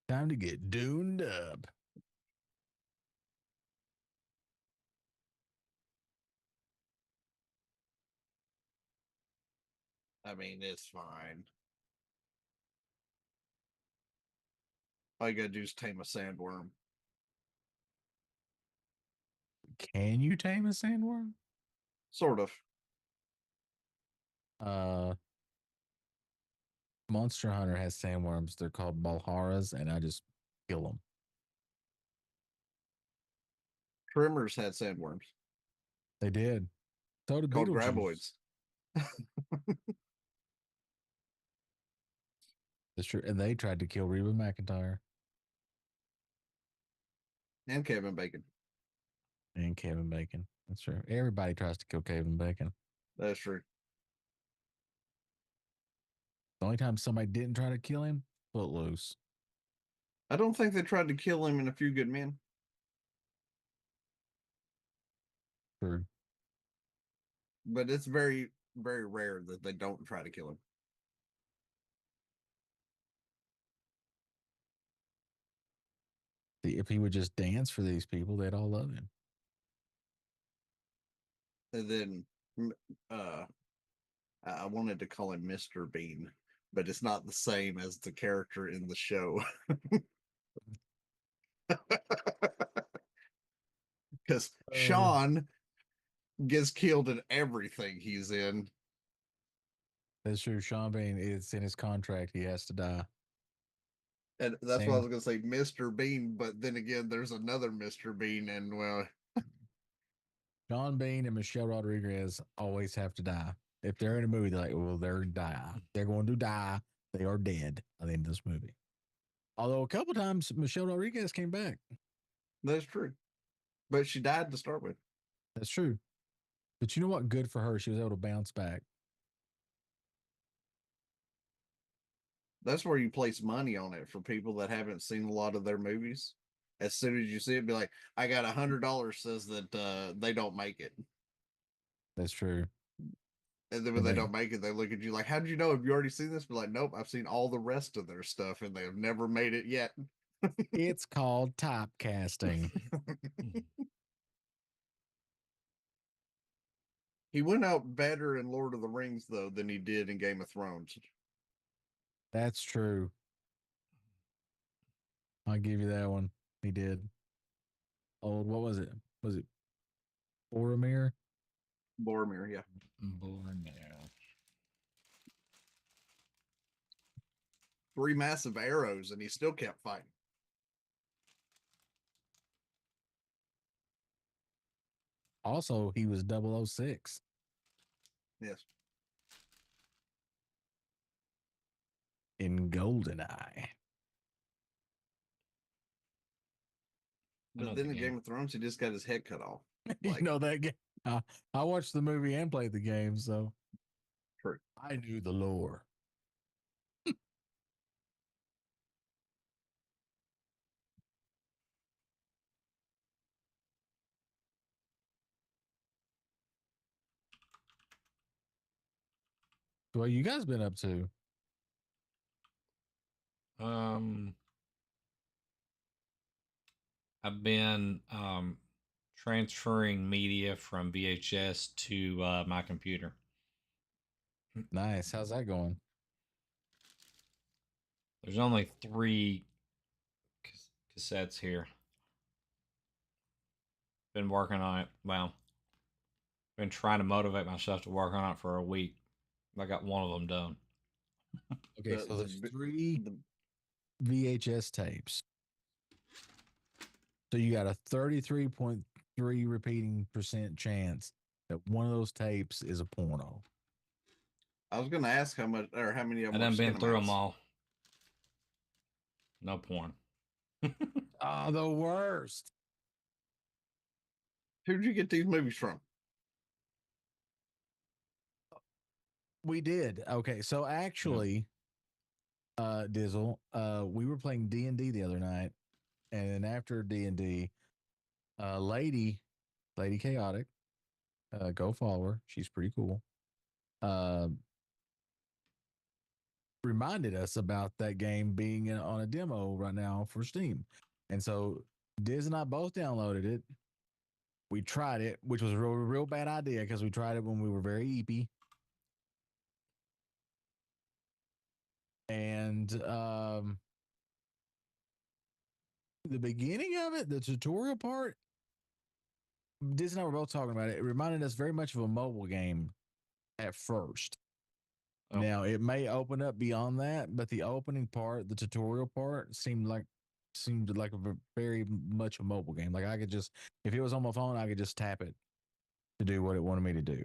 [SPEAKER 3] Time to get duned up.
[SPEAKER 1] I mean, it's fine. All you gotta do is tame a sandworm.
[SPEAKER 3] Can you tame a sandworm?
[SPEAKER 1] Sort of.
[SPEAKER 3] Uh, Monster Hunter has sandworms. They're called Balharas, and I just kill them.
[SPEAKER 1] Trimmers had sandworms
[SPEAKER 3] They did. So did
[SPEAKER 1] called
[SPEAKER 3] Beetlejuice.
[SPEAKER 1] graboids.
[SPEAKER 3] That's true. And they tried to kill Reba McIntyre
[SPEAKER 1] And Kevin Bacon.
[SPEAKER 3] and Kevin Bacon. That's true. Everybody tries to kill Kevin Bacon.
[SPEAKER 1] That's true.
[SPEAKER 3] The only time somebody didn't try to kill him, Footloose.
[SPEAKER 1] I don't think they tried to kill him in A Few Good Men.
[SPEAKER 3] True.
[SPEAKER 1] But it's very, very rare that they don't try to kill him.
[SPEAKER 3] If he would just dance for these people, they'd all love him.
[SPEAKER 1] And then I wanted to call him Mr. Bean, but it's not the same as the character in the show. Because Sean gets killed in everything he's in.
[SPEAKER 3] That's true. Sean Bean, it's in his contract. He has to die.
[SPEAKER 1] And that's
[SPEAKER 3] Same.
[SPEAKER 1] why I was going to say Mr. Bean, but then again, there's another Mr. Bean, and well,
[SPEAKER 3] Sean Bean and Michelle Rodriguez always have to die. If they're in a movie, they're like, well, they're die. They're going to die. They are dead at the end of this movie. Although a couple times Michelle Rodriguez came back.
[SPEAKER 1] that's true. But she died to start with.
[SPEAKER 3] That's true. But you know what? Good for her. She was able to bounce back.
[SPEAKER 1] That's where you place money on it for people that haven't seen a lot of their movies. As soon as you see it, be like, I got $100 says that they don't make it.
[SPEAKER 3] That's true.
[SPEAKER 1] And then when they don't make it, they look at you like, how did you know? Have you already seen this? Be like, nope, I've seen all the rest of their stuff and they have never made it yet.
[SPEAKER 3] It's called typecasting.
[SPEAKER 1] He went out better in Lord of the Rings, though, than he did in Game of Thrones.
[SPEAKER 3] That's true. I'll give you that one. He did. Old, what was it? Was it Boromir?
[SPEAKER 1] Boromir, yeah.
[SPEAKER 2] Boromir.
[SPEAKER 1] 3 massive arrows, and he still kept fighting.
[SPEAKER 3] Also, he was 006
[SPEAKER 1] Yes.
[SPEAKER 3] in GoldenEye.
[SPEAKER 2] know
[SPEAKER 1] But
[SPEAKER 2] the
[SPEAKER 1] then in
[SPEAKER 2] game.
[SPEAKER 1] Game of Thrones, he just got his head cut off.
[SPEAKER 3] You
[SPEAKER 1] Like,
[SPEAKER 3] know that game. I watched the movie and played the game, so
[SPEAKER 1] true.
[SPEAKER 3] I knew the lore. What you guys been up to?
[SPEAKER 2] I've been transferring media from VHS to my computer.
[SPEAKER 3] Nice. How's that going?
[SPEAKER 2] There's only 3 cassettes here. Been working on it. Well, been trying to motivate myself to work on it for a week. I got one of them done.
[SPEAKER 3] Okay,
[SPEAKER 1] The-
[SPEAKER 3] so there's
[SPEAKER 1] the-
[SPEAKER 3] 3
[SPEAKER 1] the-
[SPEAKER 3] VHS tapes. So you got a 33.3 repeating percent chance that one of those tapes is a porno.
[SPEAKER 1] I was going to ask how much or how many of
[SPEAKER 2] I
[SPEAKER 1] them.
[SPEAKER 2] done been through them
[SPEAKER 1] Skinamax.
[SPEAKER 2] all. No porn.
[SPEAKER 3] Oh, the worst.
[SPEAKER 1] Who'd you get these movies from?
[SPEAKER 3] We did. Okay, so actually, Dizzle, we were playing D&D the other night, and then after D&D, Lady Chaotic, go follow her. She's pretty cool. Reminded us about that game being on a demo right now for Steam. And so Diz and I both downloaded it. We tried it, which was a real bad idea because we tried it when we were very eepy. And the beginning of it, the tutorial part, Diz and I were both talking about it. It reminded us very much of a mobile game at first.
[SPEAKER 2] Oh.
[SPEAKER 3] Now it may open up beyond that, but the opening part, the tutorial part, seemed like a very much a mobile game. Like I could just, if it was on my phone, I could just tap it to do what it wanted me to do.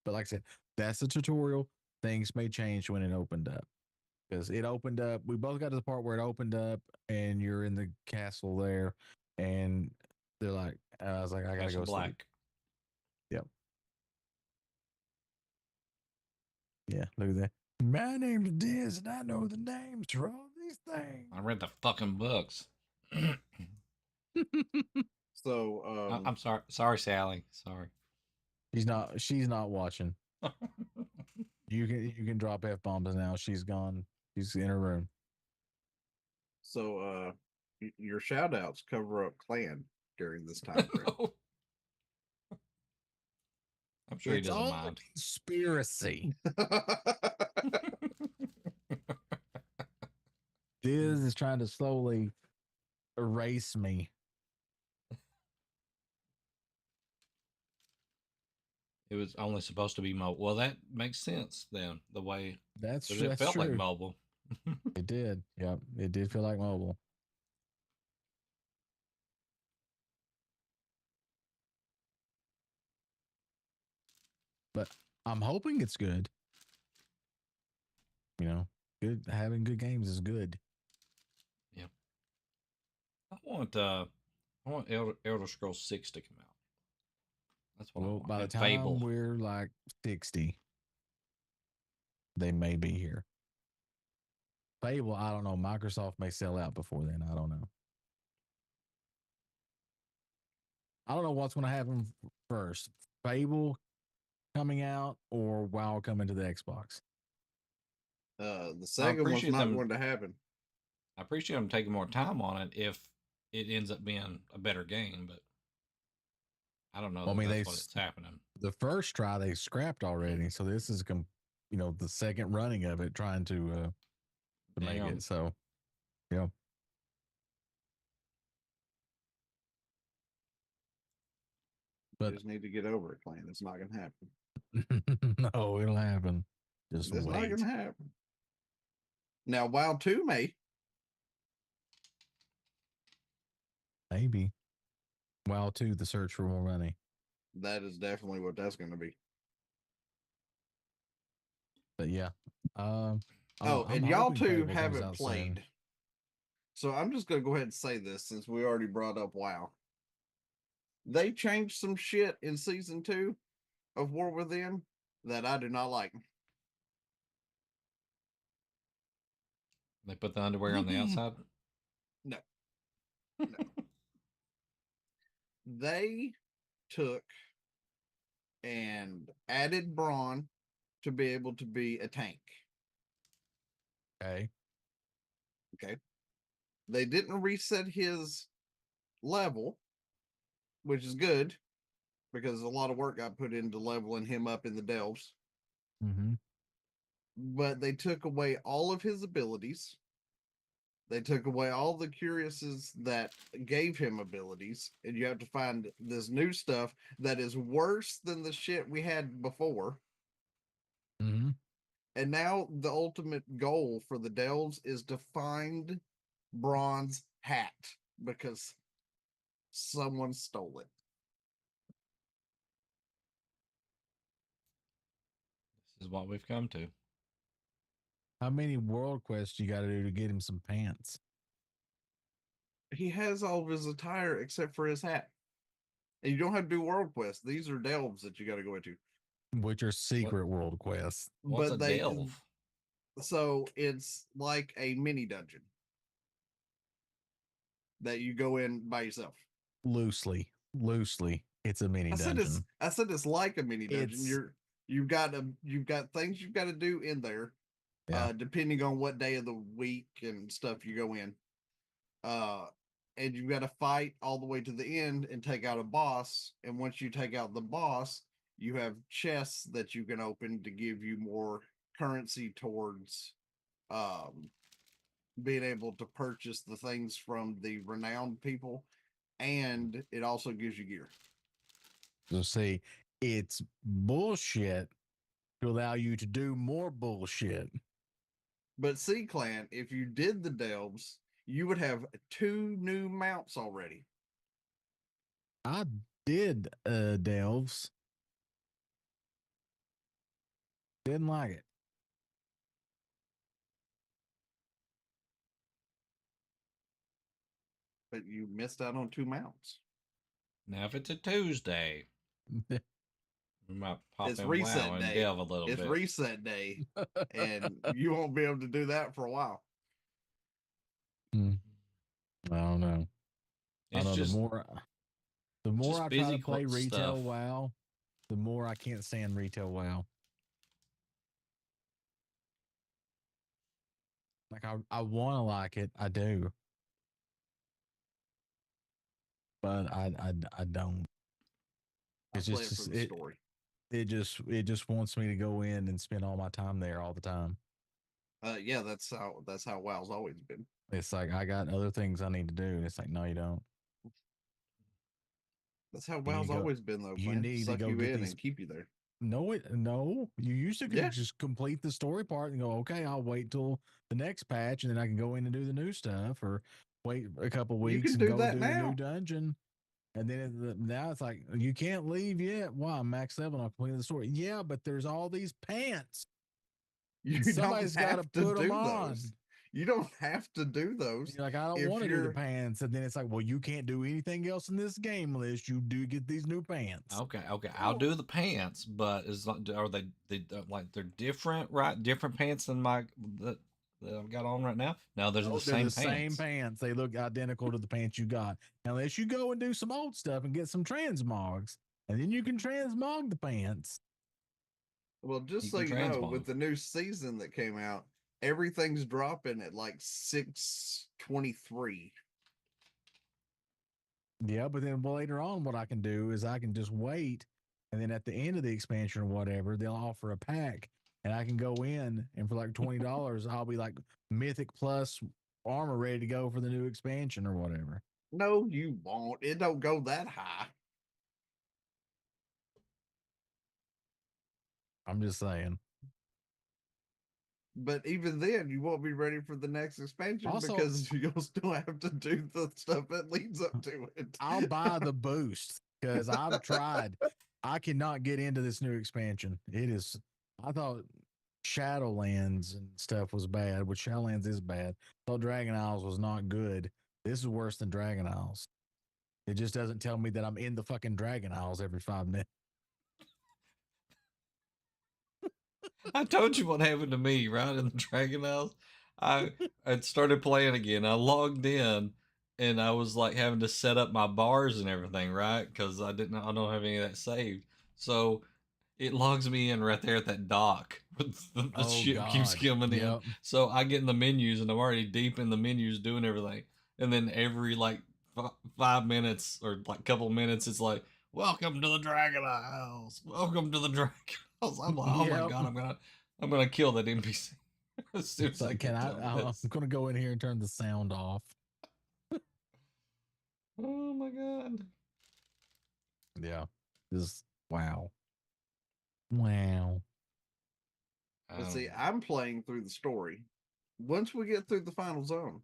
[SPEAKER 3] But like I said, that's the tutorial. Things may change when it opened up because it opened up. We both got to the part where it opened up, and you're in the castle there, and they're like, I was like, I gotta
[SPEAKER 2] Castle
[SPEAKER 3] go
[SPEAKER 2] Black.
[SPEAKER 3] sleep. Yep. Yeah, look at that. My name's Diz, and I know the names for all these things.
[SPEAKER 2] I read the fucking books.
[SPEAKER 1] So,
[SPEAKER 2] I'm sorry. Sorry, Sally. Sorry.
[SPEAKER 3] She's not watching. You can drop F bombs now. She's gone. She's in her room.
[SPEAKER 1] so your shout outs cover up clan during this time frame.
[SPEAKER 2] I'm sure he
[SPEAKER 3] It's
[SPEAKER 2] doesn't
[SPEAKER 3] all
[SPEAKER 2] mind.
[SPEAKER 3] a conspiracy. Diz is trying to slowly erase me.
[SPEAKER 2] It was only supposed to be mobile. Well, that makes sense then. The way
[SPEAKER 3] That's
[SPEAKER 2] because it felt
[SPEAKER 3] true.
[SPEAKER 2] like mobile.
[SPEAKER 3] It did. Yep. It did feel like mobile. But I'm hoping it's good. You know, good having good games is good.
[SPEAKER 2] Yeah. I want Elder Scrolls 6 to come out. That's what I
[SPEAKER 3] Well,
[SPEAKER 2] want.
[SPEAKER 3] by the
[SPEAKER 2] And
[SPEAKER 3] time
[SPEAKER 2] Fable.
[SPEAKER 3] we're like 60, they may be here. Fable, I don't know. Microsoft may sell out before then. I don't know. I don't know what's going to happen first. Fable coming out or WoW coming to the Xbox.
[SPEAKER 1] The second one's
[SPEAKER 2] appreciate
[SPEAKER 1] not
[SPEAKER 2] them-
[SPEAKER 1] going to happen.
[SPEAKER 2] I appreciate them taking more time on it if it ends up being a better game, but I don't know.
[SPEAKER 3] Well, I mean,
[SPEAKER 2] that's
[SPEAKER 3] they-
[SPEAKER 2] what's happening.
[SPEAKER 3] The first try they scrapped already, so this is the second running of it, trying to to make
[SPEAKER 2] Damn.
[SPEAKER 3] it. So, yeah.
[SPEAKER 1] You
[SPEAKER 3] But
[SPEAKER 1] just need to get over it, Clan. It's not gonna happen.
[SPEAKER 3] no, it'll happen. Just
[SPEAKER 1] It's not
[SPEAKER 3] wait.
[SPEAKER 1] gonna happen. Now, WoW 2 may.
[SPEAKER 3] Maybe. WoW 2, the search for more money.
[SPEAKER 1] That is definitely what that's gonna be.
[SPEAKER 3] But yeah. I'm
[SPEAKER 1] And y'all
[SPEAKER 3] hoping
[SPEAKER 1] 2
[SPEAKER 3] Fable comes
[SPEAKER 1] haven't
[SPEAKER 3] out soon.
[SPEAKER 1] played. So I'm just gonna go ahead and say this since we already brought up WoW. They changed some shit in season 2 of War Within that I do not like.
[SPEAKER 2] They put the underwear on the outside.
[SPEAKER 1] No. They took and added Braun to be able to be a tank.
[SPEAKER 3] Okay.
[SPEAKER 1] Okay. They didn't reset his level, which is good because a lot of work got put into leveling him up in the delves.
[SPEAKER 3] Mm-hmm.
[SPEAKER 1] But they took away all of his abilities. They took away all the curiouses that gave him abilities, and you have to find this new stuff that is worse than the shit we had before.
[SPEAKER 3] Mm-hmm.
[SPEAKER 1] And now the ultimate goal for the delves is to find Bronze hat because someone stole it.
[SPEAKER 2] This is what we've come to.
[SPEAKER 3] How many world quests you got to do to get him some pants?
[SPEAKER 1] He has all of his attire except for his hat. And you don't have to do world quests. These are delves that you got to go into.
[SPEAKER 3] Which are secret world quests.
[SPEAKER 2] What's
[SPEAKER 1] But
[SPEAKER 2] a delve?
[SPEAKER 1] So it's like a mini dungeon that you go in by yourself.
[SPEAKER 3] Loosely, it's a mini dungeon.
[SPEAKER 1] I said it's like a mini dungeon.
[SPEAKER 3] It's-
[SPEAKER 1] You've got things you've got to do in there,
[SPEAKER 3] Yeah.
[SPEAKER 1] depending on what day of the week and stuff you go in. And you've got to fight all the way to the end and take out a boss. And once you take out the boss, you have chests that you can open to give you more currency towards being able to purchase the things from the renowned people, and it also gives you gear.
[SPEAKER 3] So see, it's bullshit to allow you to do more bullshit.
[SPEAKER 1] But see, Clan, if you did the delves, you would have 2 new mounts already.
[SPEAKER 3] I did delves. Didn't like it.
[SPEAKER 1] But you missed out on 2 mounts.
[SPEAKER 2] Now, if it's a Tuesday, we might pop
[SPEAKER 1] It's
[SPEAKER 2] in
[SPEAKER 1] reset
[SPEAKER 2] WoW and
[SPEAKER 1] day.
[SPEAKER 2] delve a little
[SPEAKER 1] It's
[SPEAKER 2] bit.
[SPEAKER 1] reset day, and you won't be able to do that for a while.
[SPEAKER 3] I don't know. I
[SPEAKER 2] It's
[SPEAKER 3] know
[SPEAKER 2] just
[SPEAKER 3] the more
[SPEAKER 2] just
[SPEAKER 3] I try
[SPEAKER 2] busy
[SPEAKER 3] to play retail
[SPEAKER 2] stuff.
[SPEAKER 3] WoW, the more I can't stand retail WoW. Like I want to like it, I do, but I don't.
[SPEAKER 1] I
[SPEAKER 3] It's
[SPEAKER 1] play it for
[SPEAKER 3] just
[SPEAKER 1] the story.
[SPEAKER 3] it just wants me to go in and spend all my time there all the time.
[SPEAKER 1] Yeah, that's how WoW's always been.
[SPEAKER 3] It's like I got other things I need to do. And it's like, no, you don't.
[SPEAKER 1] That's how
[SPEAKER 3] You
[SPEAKER 1] WoW's
[SPEAKER 3] need to go-
[SPEAKER 1] always been, though.
[SPEAKER 3] you
[SPEAKER 1] Clan.
[SPEAKER 3] need to
[SPEAKER 1] Suck
[SPEAKER 3] go
[SPEAKER 1] you
[SPEAKER 3] get
[SPEAKER 1] in
[SPEAKER 3] these-
[SPEAKER 1] and keep you there.
[SPEAKER 3] No. You used to
[SPEAKER 1] Yeah.
[SPEAKER 3] just complete the story part and go, okay, I'll wait till the next patch and then I can go in and do the new stuff, or wait a couple
[SPEAKER 1] You
[SPEAKER 3] weeks
[SPEAKER 1] can
[SPEAKER 3] and
[SPEAKER 1] do
[SPEAKER 3] go
[SPEAKER 1] that
[SPEAKER 3] do the
[SPEAKER 1] now.
[SPEAKER 3] new dungeon. And then now it's like, you can't leave yet. Why? I'm max 7. I'll complete the story. Yeah, but there's all these pants.
[SPEAKER 1] You
[SPEAKER 3] Somebody's
[SPEAKER 1] don't
[SPEAKER 3] got
[SPEAKER 1] have
[SPEAKER 3] to
[SPEAKER 1] to
[SPEAKER 3] put them
[SPEAKER 1] do
[SPEAKER 3] on.
[SPEAKER 1] those. You don't have to do those.
[SPEAKER 3] You're like, I don't
[SPEAKER 1] if
[SPEAKER 3] want to do the
[SPEAKER 1] you're-
[SPEAKER 3] pants. And then it's like, well, you can't do anything else in this game list. You do get these new pants.
[SPEAKER 2] Okay. I'll do the pants, but are they like they're different, right? Different pants than that I've got on right now. No, they're
[SPEAKER 3] No,
[SPEAKER 2] the
[SPEAKER 3] they're
[SPEAKER 2] same
[SPEAKER 3] the
[SPEAKER 2] pants.
[SPEAKER 3] same pants. They look identical to the pants you got. Unless you go and do some old stuff and get some transmogs, and then you can transmog the pants.
[SPEAKER 1] Well, just
[SPEAKER 2] You
[SPEAKER 1] so
[SPEAKER 2] can
[SPEAKER 1] you know,
[SPEAKER 2] transmog.
[SPEAKER 1] with the new season that came out, everything's dropping at like 623.
[SPEAKER 3] Yeah, but then later on, what I can do is I can just wait, and then at the end of the expansion or whatever, they'll offer a pack and I can go in and for like $20, I'll be like Mythic Plus armor ready to go for the new expansion or whatever.
[SPEAKER 1] No, you won't. It don't go that high.
[SPEAKER 3] I'm just saying.
[SPEAKER 1] But even then, you won't be ready for the next expansion
[SPEAKER 3] Also-
[SPEAKER 1] because you'll still have to do the stuff that leads up to it.
[SPEAKER 3] I'll buy the boost because I've tried. I cannot get into this new expansion. It is. I thought Shadowlands and stuff was bad, which Shadowlands is bad. I thought Dragon Isles was not good. This is worse than Dragon Isles. It just doesn't tell me that I'm in the fucking Dragon Isles every 5 minutes.
[SPEAKER 2] I told you what happened to me, right? In the Dragon House. I had started playing again. I logged in and I was like having to set up my bars and everything, right? Because I don't have any of that saved. So it logs me in right there at that dock. The ship keeps coming in.
[SPEAKER 3] Yep.
[SPEAKER 2] So I get in the menus and I'm already deep in the menus doing everything. And then every like 5 minutes or like couple minutes, it's like, welcome to the Dragon House. Welcome to the Dragon House. I'm like, oh my
[SPEAKER 3] Yep.
[SPEAKER 2] God, I'm gonna kill that NPC. As soon
[SPEAKER 3] It's
[SPEAKER 2] as I
[SPEAKER 3] like,
[SPEAKER 2] get
[SPEAKER 3] can I?
[SPEAKER 2] done with
[SPEAKER 3] I'm
[SPEAKER 2] this.
[SPEAKER 3] going to go in here and turn the sound off.
[SPEAKER 2] Oh my God.
[SPEAKER 3] Yeah. Just wow. Wow.
[SPEAKER 1] But see,
[SPEAKER 2] Um,
[SPEAKER 1] I'm playing through the story. Once we get through the final zone,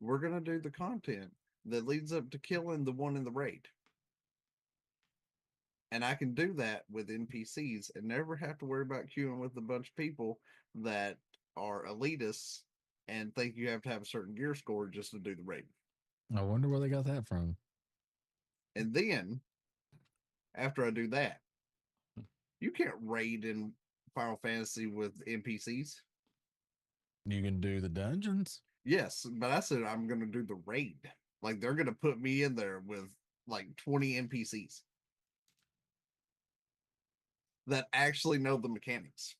[SPEAKER 1] we're gonna do the content that leads up to killing the one in the raid. And I can do that with NPCs and never have to worry about queuing with a bunch of people that are elitists and think you have to have a certain gear score just to do the raid.
[SPEAKER 3] I wonder where they got that from.
[SPEAKER 1] And then after I do that, you can't raid in Final Fantasy with NPCs.
[SPEAKER 3] You can do the dungeons.
[SPEAKER 1] Yes, but I said I'm going to do the raid. Like they're going to put me in there with like 20 NPCs that actually know the mechanics.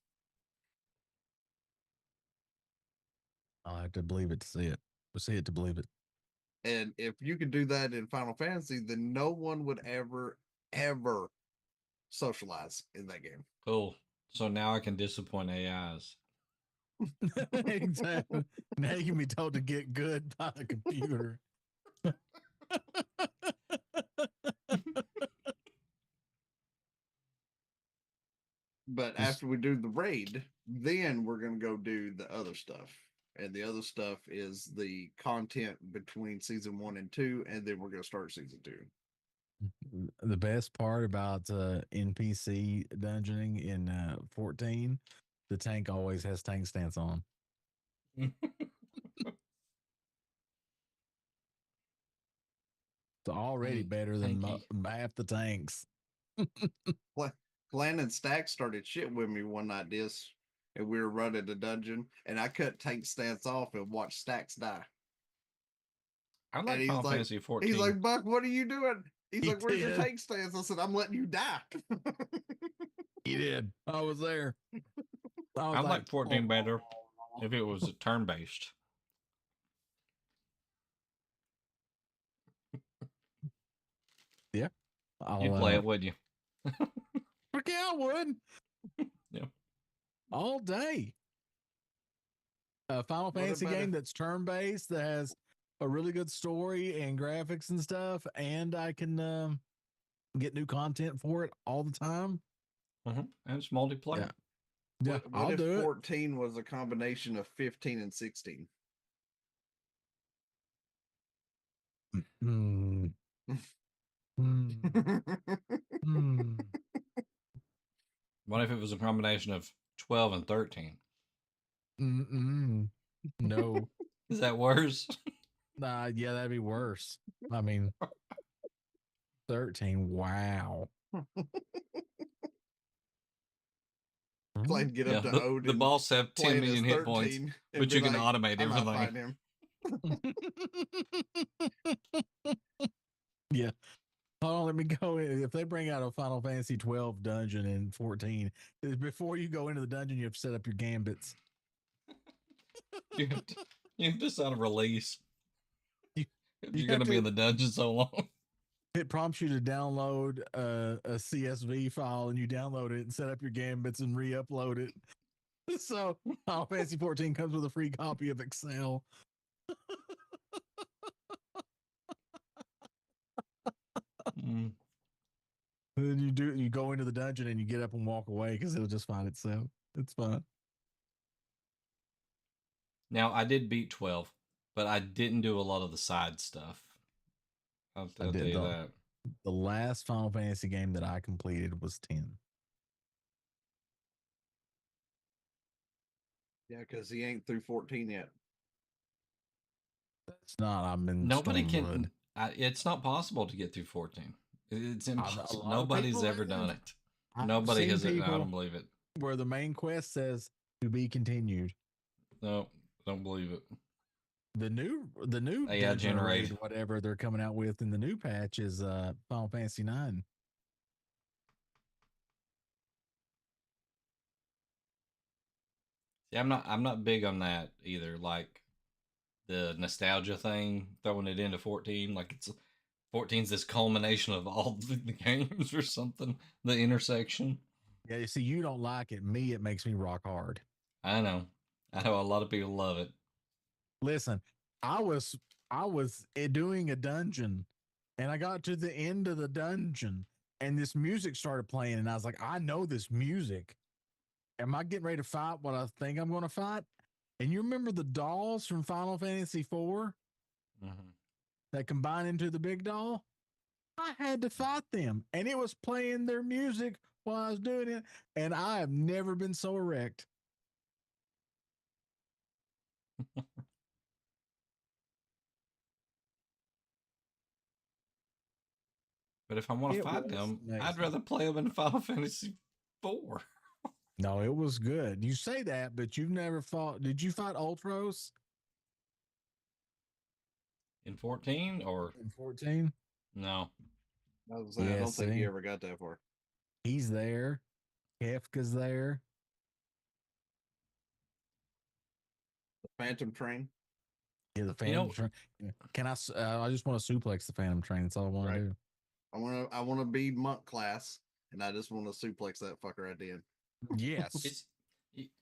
[SPEAKER 3] I'll have to believe it to see it. Or see it to believe it.
[SPEAKER 1] And if you could do that in Final Fantasy, then no one would ever socialize in that game.
[SPEAKER 2] cool. So now I can disappoint AIs.
[SPEAKER 3] Exactly. Now you can be told to get good by the computer.
[SPEAKER 1] But
[SPEAKER 3] Just-
[SPEAKER 1] after we do the raid, then we're going to go do the other stuff. And the other stuff is the content between season 1 and 2. And then we're going to start season 2.
[SPEAKER 3] The best part about NPC dungeoning in 14, the tank always has tank stance on. It's already
[SPEAKER 2] Tank-
[SPEAKER 3] better than
[SPEAKER 2] tanky.
[SPEAKER 3] half the tanks.
[SPEAKER 1] Clan and Stack started shit with me one night, this, and we were running a dungeon, and I cut tank stance off and watched Stacks die.
[SPEAKER 2] I like
[SPEAKER 1] he's
[SPEAKER 2] Final
[SPEAKER 1] like-
[SPEAKER 2] Fantasy 14.
[SPEAKER 1] He's like, Buck, what are you doing? He's
[SPEAKER 3] He
[SPEAKER 1] like, where's your
[SPEAKER 3] did.
[SPEAKER 1] tank stance? I said, I'm letting you die.
[SPEAKER 3] He did. I was there. I was
[SPEAKER 2] I like 14
[SPEAKER 3] "Oh."
[SPEAKER 2] better if it was turn based.
[SPEAKER 3] I'll,
[SPEAKER 2] You'd play it, wouldn't you?
[SPEAKER 3] Fuck yeah, I would.
[SPEAKER 2] Yeah.
[SPEAKER 3] All day. A Final
[SPEAKER 1] What
[SPEAKER 3] Fantasy
[SPEAKER 1] about
[SPEAKER 3] game
[SPEAKER 1] if-
[SPEAKER 3] that's turn based that has a really good story and graphics and stuff, and I can get new content for it all the time.
[SPEAKER 2] And it's multiplayer.
[SPEAKER 3] Yeah,
[SPEAKER 1] What
[SPEAKER 3] I'll
[SPEAKER 1] if
[SPEAKER 3] do it.
[SPEAKER 1] 14 was a combination of 15 and 16?
[SPEAKER 3] Hmm. Hmm. Hmm.
[SPEAKER 2] What if it was a combination of 12 and 13?
[SPEAKER 3] Mm-mm. No.
[SPEAKER 2] Is that worse?
[SPEAKER 3] Yeah, that'd be worse. I mean, 13. Wow.
[SPEAKER 1] Clay get up to
[SPEAKER 2] the
[SPEAKER 1] Odin.
[SPEAKER 2] boss have 10
[SPEAKER 1] playing
[SPEAKER 2] million
[SPEAKER 1] as
[SPEAKER 2] hit points,
[SPEAKER 1] 13 and
[SPEAKER 2] but
[SPEAKER 1] be
[SPEAKER 2] you can
[SPEAKER 1] like,
[SPEAKER 2] automate
[SPEAKER 1] I'm not
[SPEAKER 2] everything.
[SPEAKER 1] fighting him.
[SPEAKER 3] Yeah. Hold on, let me go. If they bring out a Final Fantasy 12 dungeon in 14, before you go into the dungeon, you have to set up your gambits.
[SPEAKER 2] You have to sign a release.
[SPEAKER 3] You-
[SPEAKER 2] If
[SPEAKER 3] you
[SPEAKER 2] you're going to
[SPEAKER 3] have
[SPEAKER 2] be
[SPEAKER 3] to-
[SPEAKER 2] in the dungeon so long.
[SPEAKER 3] It prompts you to download a CSV file, and you download it and set up your gambits and re-upload it. So Final Fantasy 14 comes with a free copy of Excel.
[SPEAKER 2] Mm.
[SPEAKER 3] And then you go into the dungeon and you get up and walk away because it'll just find itself. It's fun.
[SPEAKER 2] Now I did beat 12, but I didn't do a lot of the side stuff. I'll tell
[SPEAKER 3] did
[SPEAKER 2] you
[SPEAKER 3] the-
[SPEAKER 2] that.
[SPEAKER 3] The last Final Fantasy game that I completed was 10.
[SPEAKER 1] Yeah, because he ain't through 14 yet.
[SPEAKER 3] It's not. I'm in
[SPEAKER 2] Nobody
[SPEAKER 3] Stormwood.
[SPEAKER 2] can. It's not possible to get through 14. It's
[SPEAKER 3] A
[SPEAKER 2] impossible.
[SPEAKER 3] lot of
[SPEAKER 2] Nobody's
[SPEAKER 3] people
[SPEAKER 2] ever
[SPEAKER 3] have.
[SPEAKER 2] done it.
[SPEAKER 3] I've
[SPEAKER 2] Nobody
[SPEAKER 3] seen
[SPEAKER 2] has. I
[SPEAKER 3] people
[SPEAKER 2] don't believe it.
[SPEAKER 3] where the main quest says to be continued.
[SPEAKER 2] No, don't believe it.
[SPEAKER 3] The new
[SPEAKER 2] AI
[SPEAKER 3] dungeon raid,
[SPEAKER 2] generated.
[SPEAKER 3] whatever they're coming out with in the new patch is Final Fantasy 9.
[SPEAKER 2] Yeah, I'm not big on that either. Like the nostalgia thing, throwing it into 14, like it's 14's this culmination of all the games or something. The intersection.
[SPEAKER 3] Yeah, you see, you don't like it. Me, it makes me rock hard.
[SPEAKER 2] I know. I know a lot of people love it.
[SPEAKER 3] Listen, I was doing a dungeon, and I got to the end of the dungeon, and this music started playing, and I was like, I know this music. Am I getting ready to fight what I think I'm going to fight? And you remember the dolls from Final Fantasy IV
[SPEAKER 2] Mm-hmm.
[SPEAKER 3] that combine into the big doll? I had to fight them, and it was playing their music while I was doing it, and I have never been so erect.
[SPEAKER 2] But if I want to
[SPEAKER 3] It
[SPEAKER 2] fight
[SPEAKER 3] was
[SPEAKER 2] them, I'd
[SPEAKER 3] amazing.
[SPEAKER 2] rather play them in Final Fantasy 4.
[SPEAKER 3] No, it was good. You say that, but you've never fought. Did you fight Ultros
[SPEAKER 2] In 14 or
[SPEAKER 3] in 14?
[SPEAKER 2] no?
[SPEAKER 1] I was saying, I
[SPEAKER 3] Yeah,
[SPEAKER 1] don't think
[SPEAKER 3] see?
[SPEAKER 1] you ever got that far.
[SPEAKER 3] He's there. Kefka's there.
[SPEAKER 1] The Phantom Train.
[SPEAKER 3] Yeah, the
[SPEAKER 2] You
[SPEAKER 3] Phantom
[SPEAKER 2] know-
[SPEAKER 3] Train. Can I? I just want to suplex the Phantom Train. That's all I want
[SPEAKER 1] Right.
[SPEAKER 3] to do.
[SPEAKER 1] I want to be monk class, and I just want to suplex that fucker at the end.
[SPEAKER 3] Yes.
[SPEAKER 2] It's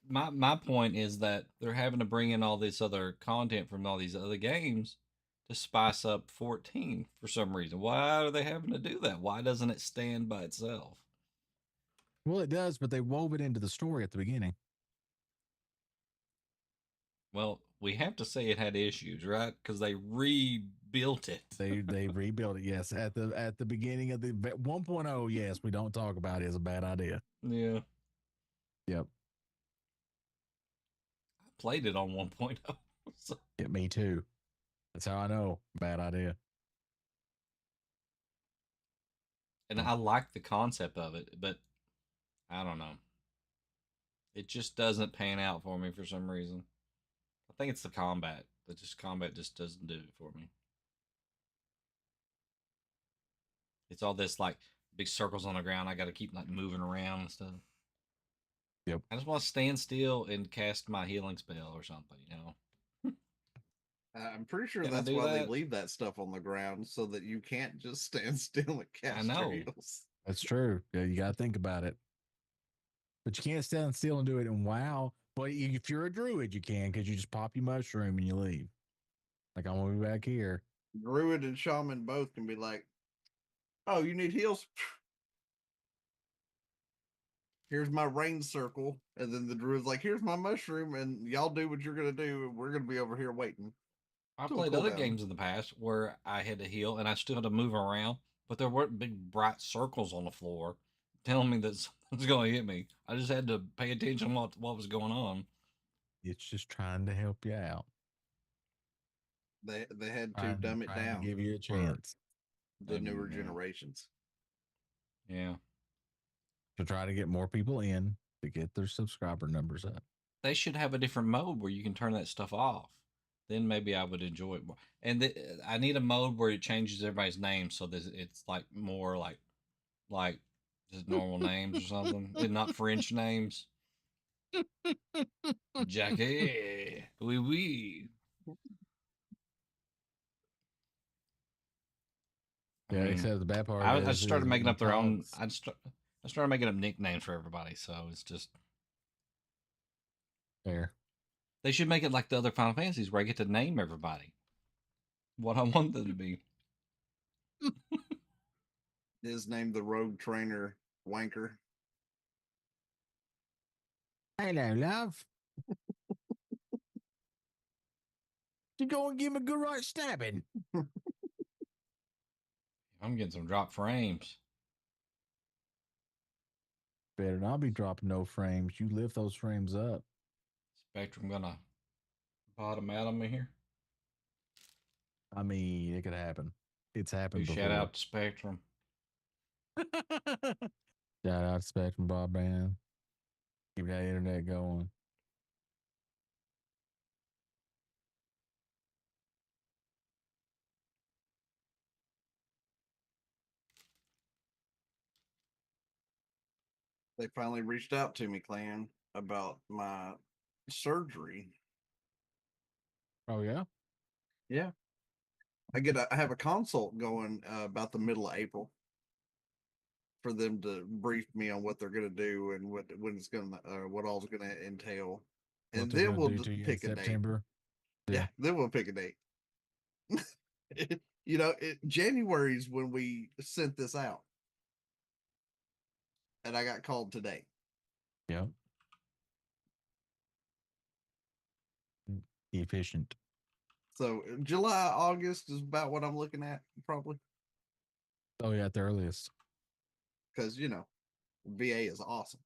[SPEAKER 2] my point is that they're having to bring in all this other content from all these other games to spice up 14 for some reason. Why are they having to do that? Why doesn't it stand by itself?
[SPEAKER 3] Well, it does, but they wove it into the story at the beginning.
[SPEAKER 2] Well, we have to say it had issues, right? Because they rebuilt it.
[SPEAKER 3] They rebuilt it. Yes, at the beginning of the 1.0. Yes, we don't talk about it is a bad idea.
[SPEAKER 2] Yeah,
[SPEAKER 3] Yep.
[SPEAKER 2] I played it on 1.0. So,
[SPEAKER 3] Yeah, me too. That's how I know. Bad idea.
[SPEAKER 2] and I like the concept of it, but I don't know. It just doesn't pan out for me for some reason. I think it's the combat. Combat just doesn't do it for me. It's all this like big circles on the ground. I got to keep like moving around and stuff.
[SPEAKER 3] Yep.
[SPEAKER 2] I just want to stand still and cast my healing spell or something, you know.
[SPEAKER 1] I'm pretty sure
[SPEAKER 2] Can I
[SPEAKER 1] that's
[SPEAKER 2] do
[SPEAKER 1] why they
[SPEAKER 2] that?
[SPEAKER 1] leave that stuff on the ground so that you can't just stand still and cast
[SPEAKER 2] know.
[SPEAKER 1] your heals.
[SPEAKER 3] That's true. Yeah, you got to think about it. But you can't stand still and do it in WoW. But if you're a druid, you can because you just pop your mushroom and you leave. Like, I'm going to be back here.
[SPEAKER 1] Druid and shaman both can be like, "Oh, you need heals? Here's my rain circle." And then the druid's like, "Here's my mushroom, and y'all do what you're gonna do, and we're gonna be over here waiting."
[SPEAKER 2] I
[SPEAKER 1] So
[SPEAKER 2] played
[SPEAKER 1] cool
[SPEAKER 2] other
[SPEAKER 1] down.
[SPEAKER 2] games in the past where I had to heal and I still had to move around, but there weren't big bright circles on the floor telling me that something's going to hit me. I just had to pay attention to what was going on.
[SPEAKER 3] It's just trying to help you out.
[SPEAKER 1] They had to
[SPEAKER 3] Trying,
[SPEAKER 1] dumb it
[SPEAKER 3] trying to
[SPEAKER 1] down
[SPEAKER 3] give you a
[SPEAKER 1] for
[SPEAKER 3] chance
[SPEAKER 1] the newer
[SPEAKER 2] Mm.
[SPEAKER 1] generations.
[SPEAKER 2] Yeah.
[SPEAKER 3] to try to get more people in to get their subscriber numbers up.
[SPEAKER 2] They should have a different mode where you can turn that stuff off. Then maybe I would enjoy it more. And I need a mode where it changes everybody's name so that it's like more like just normal names or something, and not French names. Jackie, oui oui.
[SPEAKER 3] Yeah, except the bad part
[SPEAKER 2] I
[SPEAKER 3] is
[SPEAKER 2] started making up their own.
[SPEAKER 3] talks.
[SPEAKER 2] I started making up nicknames for everybody, so it's just
[SPEAKER 3] Fair.
[SPEAKER 2] They should make it like the other Final Fantasies where I get to name everybody what I want them to be.
[SPEAKER 1] Is named the Rogue Trainer Wanker.
[SPEAKER 3] Hello, love. You go and give him a good right stabbing.
[SPEAKER 2] I'm getting some drop frames.
[SPEAKER 3] Better not be dropping no frames. You lift those frames up.
[SPEAKER 2] Spectrum gonna bottom out on me here.
[SPEAKER 3] I mean, it could happen. It's happened
[SPEAKER 2] Big
[SPEAKER 3] before.
[SPEAKER 2] shout out to Spectrum.
[SPEAKER 3] Shout out to Spectrum Broadband. Keep that internet going.
[SPEAKER 1] They finally reached out to me, Clan, about my surgery.
[SPEAKER 3] Oh yeah.
[SPEAKER 1] Yeah. I have a consult going about the middle of April for them to brief me on what they're going to do and when it's going to what all's going to entail,
[SPEAKER 3] What
[SPEAKER 1] and
[SPEAKER 3] they're
[SPEAKER 1] then
[SPEAKER 3] gonna
[SPEAKER 1] we'll
[SPEAKER 3] do to you in
[SPEAKER 1] pick a date.
[SPEAKER 3] September.
[SPEAKER 1] Yeah, then we'll pick a date. You know, January's when we sent this out, and I got called today.
[SPEAKER 3] Yeah. Efficient.
[SPEAKER 1] So July, August is about what I'm looking at, probably,
[SPEAKER 3] Oh yeah, at the earliest.
[SPEAKER 1] because you know, VA is awesome.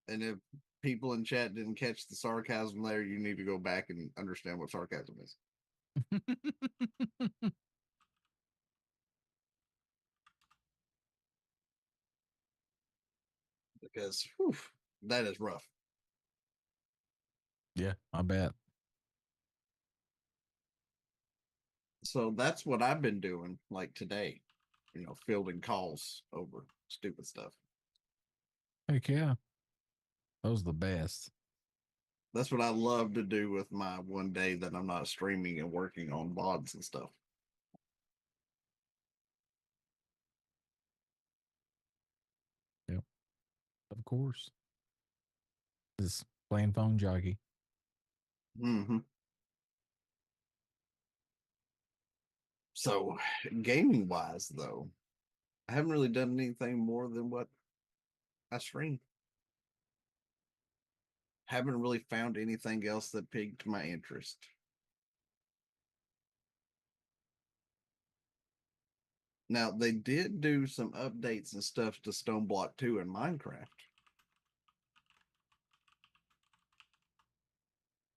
[SPEAKER 1] And if people in chat didn't catch the sarcasm there, you need to go back and understand what sarcasm is. Because whew, that is rough.
[SPEAKER 3] Yeah, I bet.
[SPEAKER 1] So that's what I've been doing, like today, you know, fielding calls over stupid stuff.
[SPEAKER 3] Heck yeah. Those are the best.
[SPEAKER 1] That's what I love to do with my one day that I'm not streaming and working on VODs and stuff.
[SPEAKER 3] Yep. Of course. Just playing phone jockey.
[SPEAKER 1] Mm-hmm. So, gaming wise, though, I haven't really done anything more than what I stream. Haven't really found anything else that piqued my interest. Now, they did do some updates and stuff to Stoneblock 2 and Minecraft.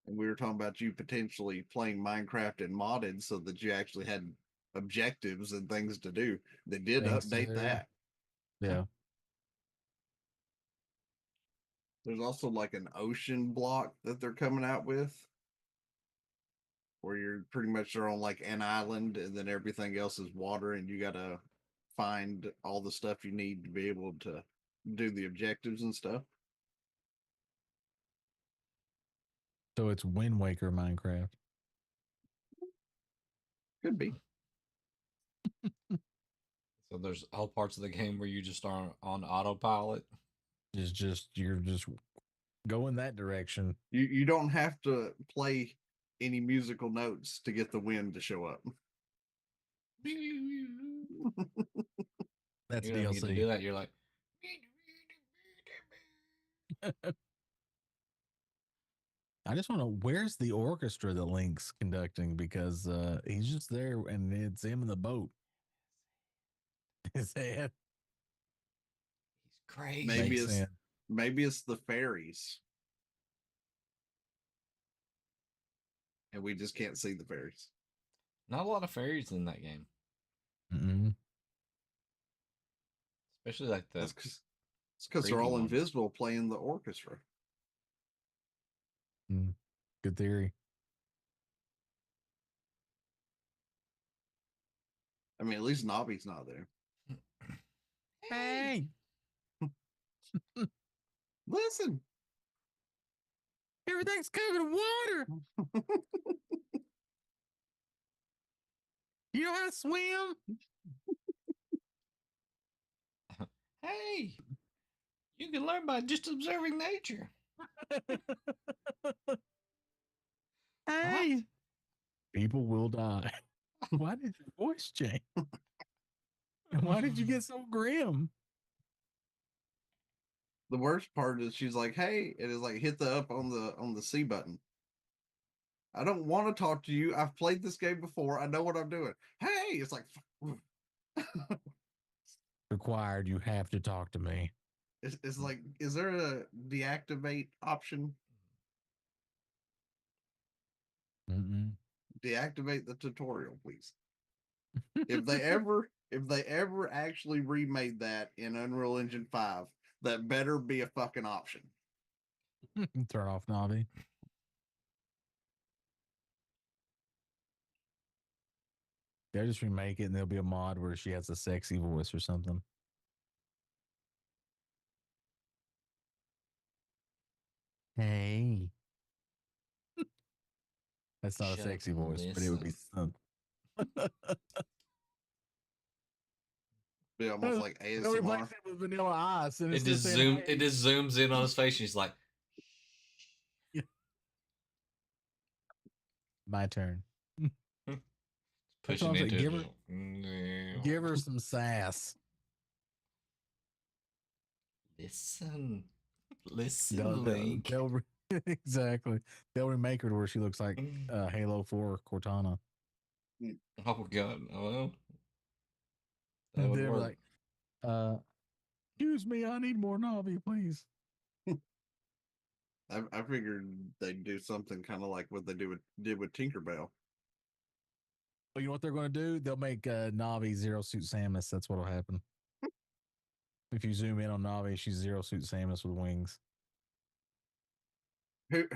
[SPEAKER 1] And we were talking about you potentially playing Minecraft and modded so that you actually had objectives and things to do. They did
[SPEAKER 3] Things to
[SPEAKER 1] update
[SPEAKER 3] do.
[SPEAKER 1] that.
[SPEAKER 3] Yeah.
[SPEAKER 1] There's also like an ocean block that they're coming out with where you're pretty much on like an island and then everything else is water and you got to find all the stuff you need to be able to do the objectives and stuff.
[SPEAKER 3] So it's Wind Waker Minecraft.
[SPEAKER 1] Could be.
[SPEAKER 2] So there's all parts of the game where you just are on autopilot.
[SPEAKER 3] You're just going that direction.
[SPEAKER 1] You don't have to play any musical notes to get the wind to show up.
[SPEAKER 3] That's
[SPEAKER 2] You don't get to do
[SPEAKER 3] DLC.
[SPEAKER 2] that. You're like,
[SPEAKER 3] I just want to. Where's the orchestra that Link's conducting? Because he's just there, and it's him in the boat. His head.
[SPEAKER 2] he's crazy.
[SPEAKER 1] Maybe
[SPEAKER 3] Makes
[SPEAKER 1] it's
[SPEAKER 3] sense.
[SPEAKER 1] maybe it's the fairies, and we just can't see the fairies.
[SPEAKER 2] Not a lot of fairies in that game,
[SPEAKER 3] Mm-mm.
[SPEAKER 2] especially like the.
[SPEAKER 1] That's because they're all
[SPEAKER 2] creepy ones.
[SPEAKER 1] invisible playing the orchestra.
[SPEAKER 3] Good theory.
[SPEAKER 1] I mean, at least Nobby's not there.
[SPEAKER 3] Hey,
[SPEAKER 1] Listen,
[SPEAKER 3] everything's covered in water. You know how to swim?
[SPEAKER 2] Hey, you You can learn by just observing nature.
[SPEAKER 3] Hey, people will die. Why did your voice change? And why did you get so grim?
[SPEAKER 1] The worst part is she's like, "Hey," it is like hit the up on the C button. I don't want to talk to you. I've played this game before. I know what I'm doing. Hey, it's like
[SPEAKER 3] Required, you have to talk to me.
[SPEAKER 1] it's like, is there a deactivate option?
[SPEAKER 3] Mm-mm.
[SPEAKER 1] Deactivate the tutorial, please. If they ever actually remade that in Unreal Engine 5, that better be a fucking option.
[SPEAKER 3] Turn off Navi. They'll just remake it and there'll be a mod where she has a sexy voice or something. Hey. That's not
[SPEAKER 2] Shut
[SPEAKER 3] a
[SPEAKER 2] up
[SPEAKER 3] sexy
[SPEAKER 2] and
[SPEAKER 3] voice, but it would be
[SPEAKER 2] listen.
[SPEAKER 3] something.
[SPEAKER 1] Be almost like
[SPEAKER 3] They'll replace
[SPEAKER 1] ASMR.
[SPEAKER 3] it with Vanilla Ice, and
[SPEAKER 2] It
[SPEAKER 3] it's
[SPEAKER 2] just
[SPEAKER 3] just saying,
[SPEAKER 2] It just zooms in on his face, and he's like,
[SPEAKER 3] my turn. That's what
[SPEAKER 2] pushing
[SPEAKER 3] I'm saying.
[SPEAKER 2] into
[SPEAKER 3] Give
[SPEAKER 2] it.
[SPEAKER 3] her, give her some sass.
[SPEAKER 2] Listen,
[SPEAKER 3] They'll,
[SPEAKER 2] listen,
[SPEAKER 3] they'll,
[SPEAKER 2] Link.
[SPEAKER 3] they'll exactly. They'll remake her to where she looks like Halo 4 Cortana.
[SPEAKER 2] Oh god, well, that
[SPEAKER 3] And
[SPEAKER 2] would
[SPEAKER 3] they're
[SPEAKER 2] work.
[SPEAKER 3] like, excuse me, I need more Navi, please.
[SPEAKER 1] I figured they'd do something kind of like what they did with Tinkerbell.
[SPEAKER 3] But you know what they're going to do? They'll make Navi Zero Suit Samus. That's what'll happen. If you zoom in on Navi, she's Zero Suit Samus with wings.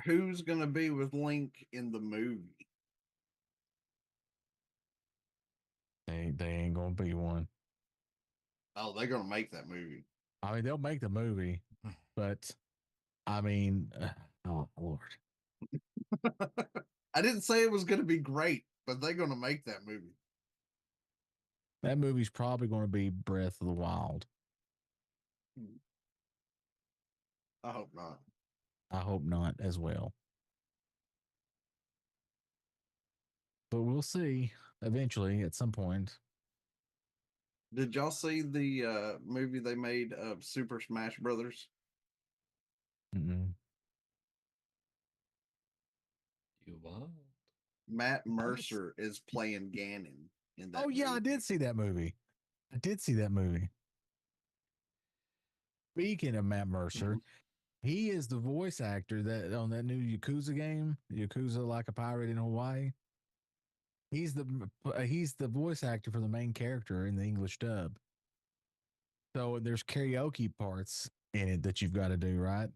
[SPEAKER 1] Who's gonna be with Link in the movie?
[SPEAKER 3] They ain't going to be one.
[SPEAKER 1] Oh, they're gonna make that movie.
[SPEAKER 3] I mean, they'll make the movie, but I mean, oh Lord.
[SPEAKER 1] I didn't say it was gonna be great, but they're gonna make that movie.
[SPEAKER 3] That movie's probably going to be Breath of the Wild.
[SPEAKER 1] I hope not.
[SPEAKER 3] I hope not as well. But we'll see eventually at some point.
[SPEAKER 1] Did y'all see the movie they made of Super Smash Brothers?
[SPEAKER 3] Mm-mm.
[SPEAKER 2] You what?
[SPEAKER 1] Matt Mercer is playing Ganon in that.
[SPEAKER 3] Oh, yeah, I
[SPEAKER 1] movie.
[SPEAKER 3] did see that movie. I did see that movie. Speaking of Matt Mercer, he is the voice actor that on that new Yakuza game, Yakuza Like a Pirate in Hawaii. He's the voice actor for the main character in the English dub. So there's karaoke parts in it that you've got to do, right?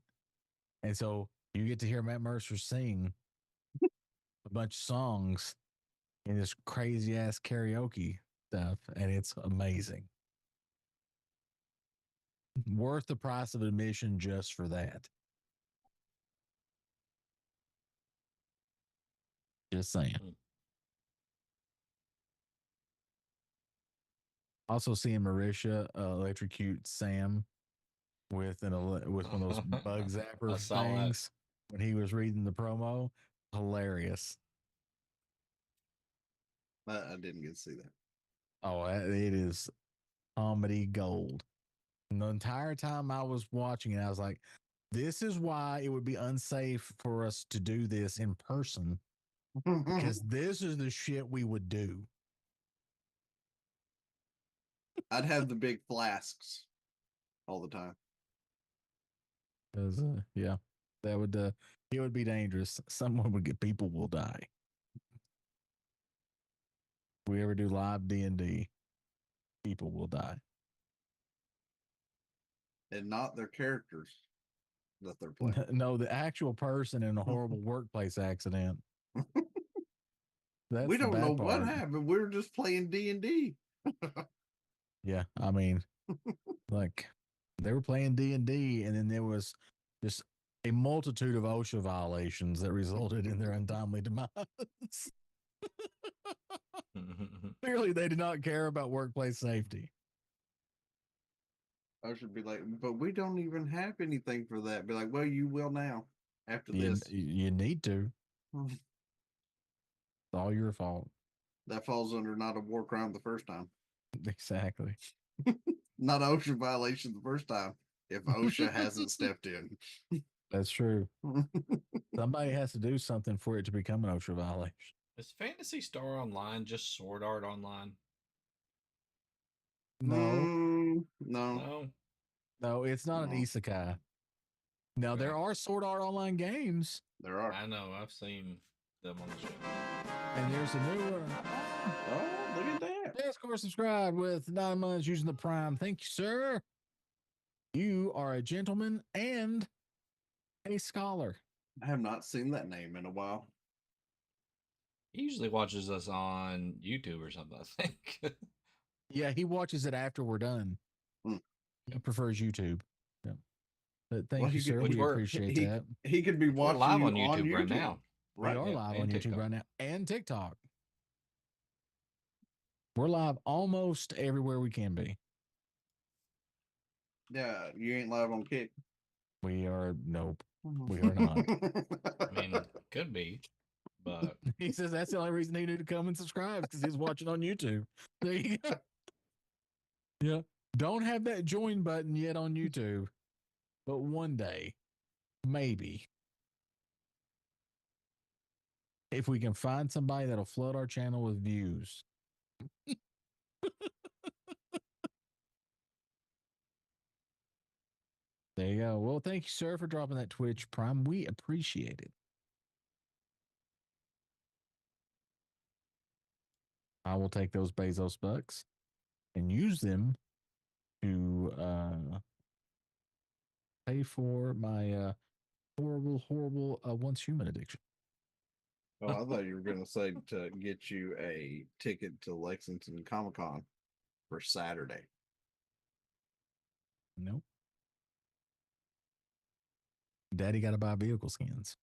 [SPEAKER 3] And so you get to hear Matt Mercer sing a bunch of songs in this crazy ass karaoke stuff, and it's amazing. Worth the price of admission just for that. Just saying. Also seeing Marisha electrocute Sam with with one of those bug zapper
[SPEAKER 2] I saw that.
[SPEAKER 3] things when he was reading the promo. Hilarious.
[SPEAKER 1] I didn't get to see that.
[SPEAKER 3] Oh, it is comedy gold. And the entire time I was watching it, I was like, this is why it would be unsafe for us to do this in person because this is the shit we would do.
[SPEAKER 1] I'd have the big flasks all the time.
[SPEAKER 3] Because, yeah, that would, it would be dangerous. Someone would get, people will die. If we ever do live D&D, people will die.
[SPEAKER 1] And not their characters that they're playing.
[SPEAKER 3] No, the actual person in a horrible workplace accident. That's
[SPEAKER 1] We
[SPEAKER 3] the
[SPEAKER 1] don't know
[SPEAKER 3] bad
[SPEAKER 1] what
[SPEAKER 3] part.
[SPEAKER 1] happened. We were just playing D&D.
[SPEAKER 3] Yeah, I mean, like they were playing D&D, and then there was just a multitude of OSHA violations that resulted in their untimely demise. Clearly, they did not care about workplace safety.
[SPEAKER 1] I should be like, but we don't even have anything for that. Be like, well, you will now after this.
[SPEAKER 3] You need to.
[SPEAKER 1] Hmm.
[SPEAKER 3] It's all your fault.
[SPEAKER 1] That falls under not a war crime the first time,
[SPEAKER 3] Exactly.
[SPEAKER 1] not an OSHA violation the first time. If OSHA hasn't stepped in,
[SPEAKER 3] That's true. Somebody has to do something for it to become an OSHA violation.
[SPEAKER 2] Is Fantasy Star Online just Sword Art Online?
[SPEAKER 3] No,
[SPEAKER 1] no,
[SPEAKER 3] no, it's not an
[SPEAKER 1] No.
[SPEAKER 3] isekai. Now
[SPEAKER 2] Okay.
[SPEAKER 3] there are Sword Art Online games,
[SPEAKER 1] there are.
[SPEAKER 2] I know. I've seen them on the show.
[SPEAKER 3] and there's a new one.
[SPEAKER 1] Oh, look at that!
[SPEAKER 3] Discord subscribe with 9 months using the Prime. Thank you, sir. You are a gentleman and a scholar.
[SPEAKER 1] I have not seen that name in a while.
[SPEAKER 2] He usually watches us on YouTube or something, I think.
[SPEAKER 3] Yeah, he watches it after we're done.
[SPEAKER 1] Hmm.
[SPEAKER 3] He prefers YouTube. Yeah. But thank
[SPEAKER 1] Well,
[SPEAKER 3] you,
[SPEAKER 1] he could-
[SPEAKER 3] sir.
[SPEAKER 2] which
[SPEAKER 3] We
[SPEAKER 2] we're-
[SPEAKER 3] appreciate
[SPEAKER 1] he,
[SPEAKER 3] that.
[SPEAKER 1] he could be
[SPEAKER 2] We're
[SPEAKER 1] watching
[SPEAKER 2] live
[SPEAKER 1] you
[SPEAKER 2] on YouTube right now.
[SPEAKER 3] We are
[SPEAKER 2] Yeah,
[SPEAKER 3] live
[SPEAKER 2] and
[SPEAKER 3] on YouTube
[SPEAKER 2] TikTok.
[SPEAKER 3] right now and TikTok. We're live almost everywhere we can be.
[SPEAKER 1] Yeah, you ain't live on Kick.
[SPEAKER 3] We are, nope, we are not.
[SPEAKER 2] I mean, could be, but
[SPEAKER 3] He says that's the only reason he knew to come and subscribe because he's watching on YouTube. There you go. Yeah. Don't have that join button yet on YouTube, but one day, maybe. If we can find somebody that'll flood our channel with views. There you go. Well, thank you, sir, for dropping that Twitch Prime. We appreciate it. I will take those Bezos bucks and use them to pay for my horrible once human addiction.
[SPEAKER 1] Oh, I thought you were going to say to get you a ticket to Lexington Comic Con for Saturday.
[SPEAKER 3] Nope. Daddy got to buy vehicle skins.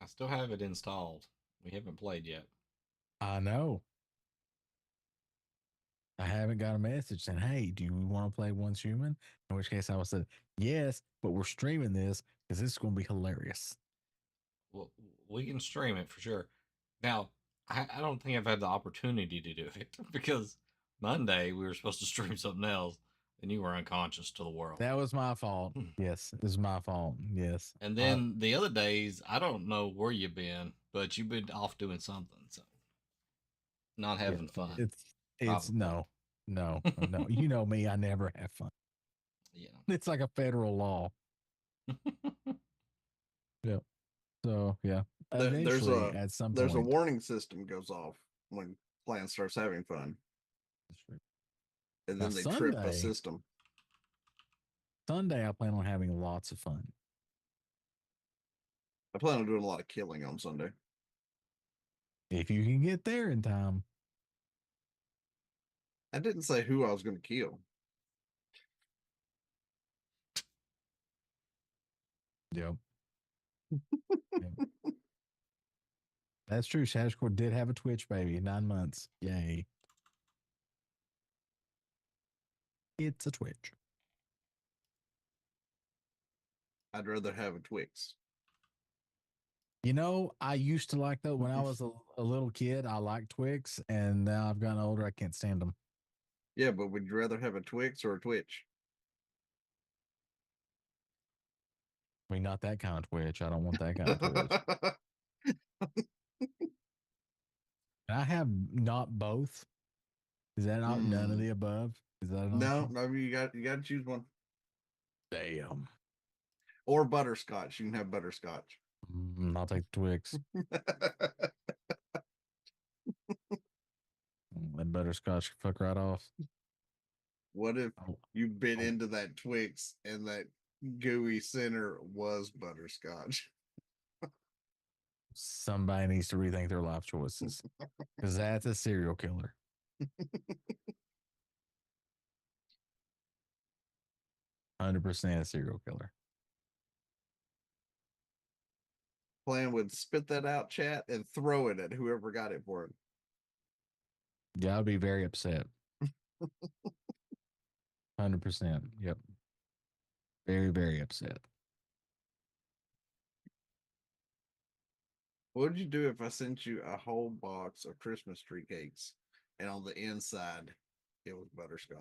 [SPEAKER 2] I still have it installed. We haven't played yet.
[SPEAKER 3] I know. I haven't got a message saying, hey, do you want to play Once Human? In which case I would say, yes, but we're streaming this because this is going to be hilarious.
[SPEAKER 2] Well, we can stream it for sure. Now, I don't think I've had the opportunity to do it because Monday we were supposed to stream something else and you were unconscious to the world.
[SPEAKER 3] That was my fault. Yes, it was my fault. Yes.
[SPEAKER 2] And then the other days, I don't know where you've been, but you've been off doing something. So, not having fun.
[SPEAKER 3] It's no. You know me, I never have fun.
[SPEAKER 2] Yeah.
[SPEAKER 3] It's like a federal law. Yep. So yeah. Eventually, at some
[SPEAKER 1] There's a
[SPEAKER 3] point.
[SPEAKER 1] warning system goes off when Plan starts having fun, and
[SPEAKER 3] Now,
[SPEAKER 1] then they trip a
[SPEAKER 3] Sunday-
[SPEAKER 1] system.
[SPEAKER 3] Sunday, I plan on having lots of fun.
[SPEAKER 1] I plan on doing a lot of killing on Sunday.
[SPEAKER 3] If you can get there in time.
[SPEAKER 1] I didn't say who I was going to kill.
[SPEAKER 3] Yep. Yep. That's true. Shadowcore did have a Twitch baby, 9 months. Yay. It's a Twitch.
[SPEAKER 1] I'd rather have a Twix.
[SPEAKER 3] You know, I used to like those when I was a little kid. I liked Twix, and now I've gotten older. I can't stand them.
[SPEAKER 1] Yeah, but would you rather have a Twix or a Twitch?
[SPEAKER 3] I mean, not that kind of Twitch. I don't want that kind of Twitch. I have not both. Is that not none of the above? Is that an
[SPEAKER 1] No,
[SPEAKER 3] option?
[SPEAKER 1] no, you got to choose one.
[SPEAKER 3] Damn.
[SPEAKER 1] Or butterscotch. You can have butterscotch.
[SPEAKER 3] I'll take the Twix. That butterscotch can fuck right off.
[SPEAKER 1] What if
[SPEAKER 3] Oh,
[SPEAKER 1] you bit
[SPEAKER 3] oh.
[SPEAKER 1] into that Twix and that gooey center was butterscotch?
[SPEAKER 3] Somebody needs to rethink their life choices because that's a serial killer. 100% a serial killer.
[SPEAKER 1] Plan would spit that out, chat, and throw it at whoever got it for him.
[SPEAKER 3] Yeah, I'd be very upset. 100%. Yep. Very, very upset.
[SPEAKER 1] What would you do if I sent you a whole box of Christmas tree cakes and on the inside it was butterscotch?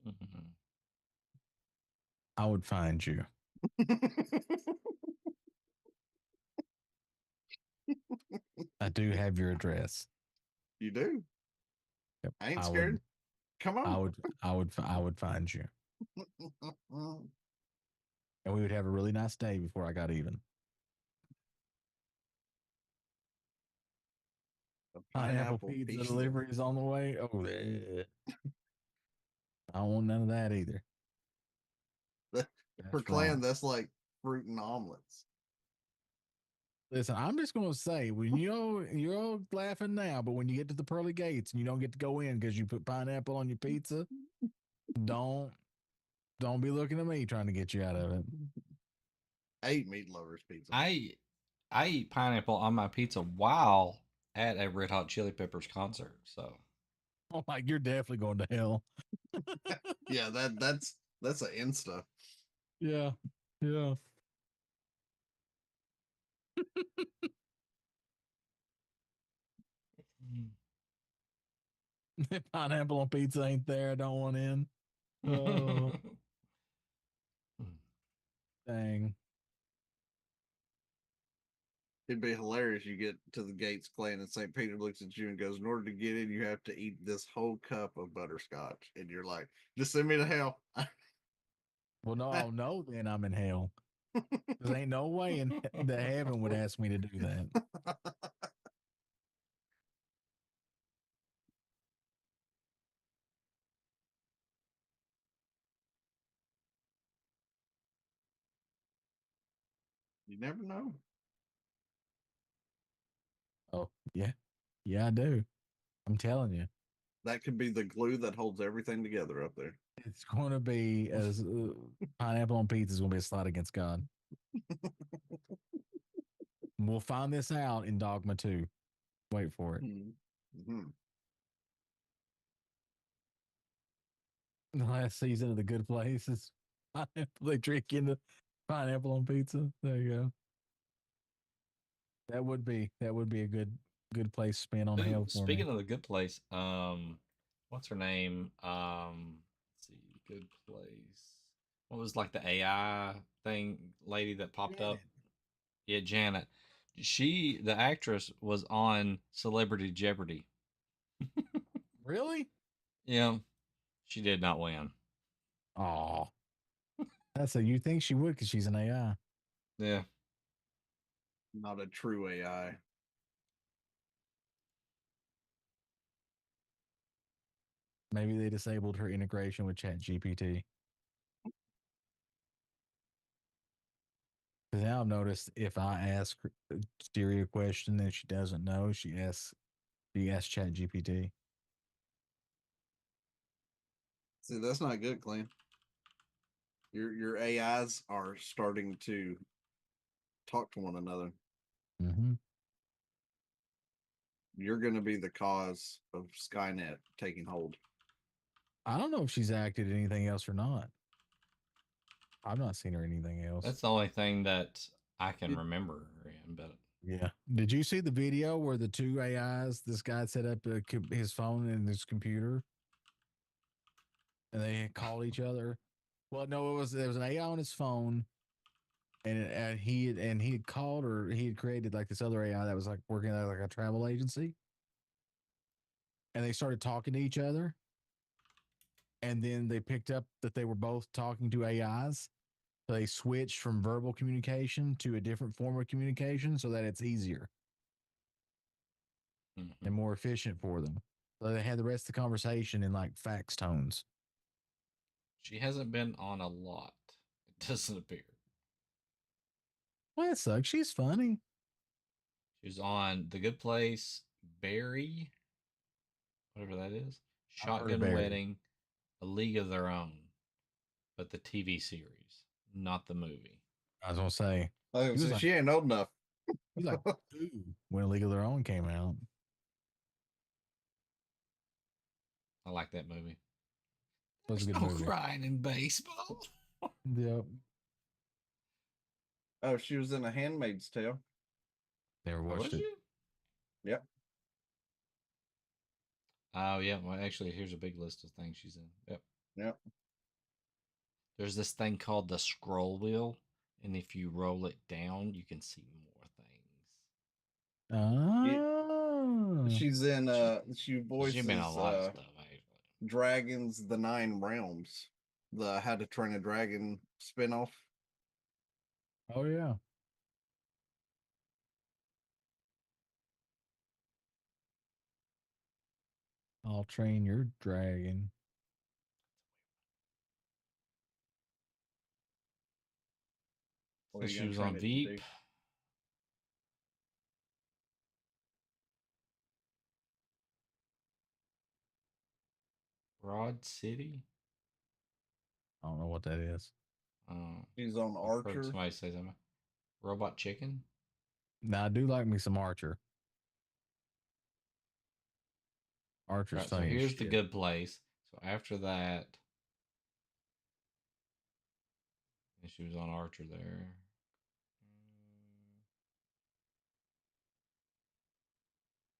[SPEAKER 2] Mhm.
[SPEAKER 3] I would find you. I do have your address.
[SPEAKER 1] You do?
[SPEAKER 3] Yep.
[SPEAKER 1] I ain't
[SPEAKER 3] I
[SPEAKER 1] scared.
[SPEAKER 3] would.
[SPEAKER 1] Come
[SPEAKER 3] I
[SPEAKER 1] on.
[SPEAKER 3] would. I would find you, and we would have a really nice day before I got even.
[SPEAKER 1] A
[SPEAKER 3] Pineapple
[SPEAKER 1] pineapple
[SPEAKER 3] pizza
[SPEAKER 1] pizza.
[SPEAKER 3] delivery is on the way. Oh, bleh. I don't want none of that either.
[SPEAKER 1] For
[SPEAKER 3] That's
[SPEAKER 1] Clan,
[SPEAKER 3] wrong.
[SPEAKER 1] that's like fruit and omelets.
[SPEAKER 3] Listen, I'm just gonna say when you're all laughing now, but when you get to the pearly gates and you don't get to go in because you put pineapple on your pizza, don't don't be looking at me trying to get you out of it.
[SPEAKER 1] I eat meat lovers pizza.
[SPEAKER 2] I eat pineapple on my pizza while at a Red Hot Chili Peppers concert. So
[SPEAKER 3] Oh, like you're definitely going to hell.
[SPEAKER 1] Yeah, that's an insta.
[SPEAKER 3] Yeah, yeah. Pineapple on pizza ain't there. I don't want in. Oh, dang.
[SPEAKER 1] It'd be hilarious. You get to the gates, Clan, and St. Peter looks at you and goes, "In order to get in, you have to eat this whole cup of butterscotch." And you're like, "Just send me to hell."
[SPEAKER 3] Well, no, I'll know then I'm in hell. Because ain't no way in the heaven would ask me to do that.
[SPEAKER 1] You never know.
[SPEAKER 3] Oh, yeah. Yeah, I do. I'm telling you.
[SPEAKER 1] That could be the glue that holds everything together up there.
[SPEAKER 3] It's going to be as pineapple on pizza is going to be a slide against God. We'll find this out in Dogma 2. Wait for it.
[SPEAKER 1] Mm-hmm.
[SPEAKER 3] The last season of The Good Place is pineapple. They trick you into pineapple on pizza. There you go. That would be a good place spin on
[SPEAKER 2] ooh,
[SPEAKER 3] hell for me.
[SPEAKER 2] speaking of the good place, what's her name? Let's see, good place. What was like the AI thing lady that popped up?
[SPEAKER 3] Janet.
[SPEAKER 2] Yeah, Janet. The actress, was on Celebrity Jeopardy.
[SPEAKER 3] Really?
[SPEAKER 2] Yeah, she did not win.
[SPEAKER 3] Oh, that's a you think she would because she's an AI.
[SPEAKER 2] Yeah.
[SPEAKER 1] Not a true AI.
[SPEAKER 3] Maybe they disabled her integration with Chat GPT. Because now I've noticed if I ask Siri a question that she doesn't know, she asks Chat GPT.
[SPEAKER 1] See, that's not good, Clan. Your AIs are starting to talk to one another.
[SPEAKER 3] Mm-hmm.
[SPEAKER 1] You're going to be the cause of Skynet taking hold.
[SPEAKER 3] I don't know if she's acted anything else or not. I've not seen her anything else.
[SPEAKER 2] That's the only thing that I can remember her in, but
[SPEAKER 3] Yeah. Did you see the video where the two AIs, this guy set up his phone and his computer and they called each other? Well, no, there was an AI on his phone and he had called or he had created like this other AI that was like working at like a travel agency. And they started talking to each other. And then they picked up that they were both talking to AIs. So they switched from verbal communication to a different form of communication so that it's easier and more efficient for them. So they had the rest of the conversation in like fax tones.
[SPEAKER 2] she hasn't been on a lot. It doesn't appear.
[SPEAKER 3] Well, that sucks. She's funny.
[SPEAKER 2] She was on The Good Place, Barry, whatever that is,
[SPEAKER 3] I've heard of
[SPEAKER 2] Shotgun
[SPEAKER 3] Barry.
[SPEAKER 2] Wedding, A League of Their Own, but the TV series, not the movie.
[SPEAKER 3] I was gonna say
[SPEAKER 1] Oh,
[SPEAKER 3] she was
[SPEAKER 1] so
[SPEAKER 3] like
[SPEAKER 1] she ain't old enough.
[SPEAKER 3] He's like 2 when League of Their Own came out.
[SPEAKER 2] I like that movie.
[SPEAKER 3] That was a
[SPEAKER 2] There's
[SPEAKER 3] good
[SPEAKER 2] no
[SPEAKER 3] movie.
[SPEAKER 2] crying in baseball.
[SPEAKER 3] Yep.
[SPEAKER 1] Oh, she was in A Handmaid's Tale.
[SPEAKER 3] Never
[SPEAKER 2] Oh,
[SPEAKER 3] watched
[SPEAKER 2] was
[SPEAKER 3] it.
[SPEAKER 2] you?
[SPEAKER 1] Yep.
[SPEAKER 2] Oh yeah. Well, actually, here's a big list of things she's in. Yep.
[SPEAKER 1] Yep.
[SPEAKER 2] There's this thing called the scroll wheel, and if you roll it down, you can see more things.
[SPEAKER 3] Oh.
[SPEAKER 1] She's in she
[SPEAKER 2] She's been in a
[SPEAKER 1] voices
[SPEAKER 2] lot of stuff, actually.
[SPEAKER 1] Dragons the Nine Realms, the How to Train a Dragon spinoff.
[SPEAKER 3] Oh yeah. I'll train your dragon.
[SPEAKER 1] What
[SPEAKER 2] So
[SPEAKER 1] are you
[SPEAKER 2] she
[SPEAKER 1] gonna
[SPEAKER 2] was
[SPEAKER 1] train
[SPEAKER 2] on
[SPEAKER 1] it to
[SPEAKER 2] Veep,
[SPEAKER 1] do?
[SPEAKER 2] Broad City.
[SPEAKER 3] I don't know what that is.
[SPEAKER 1] She's on
[SPEAKER 2] I've heard
[SPEAKER 1] Archer.
[SPEAKER 2] somebody say something. Robot Chicken.
[SPEAKER 3] Now I do like me some Archer. Archer's
[SPEAKER 2] Right. So
[SPEAKER 3] funny as
[SPEAKER 2] here's the
[SPEAKER 3] shit.
[SPEAKER 2] good place. So after that, and she was on Archer there.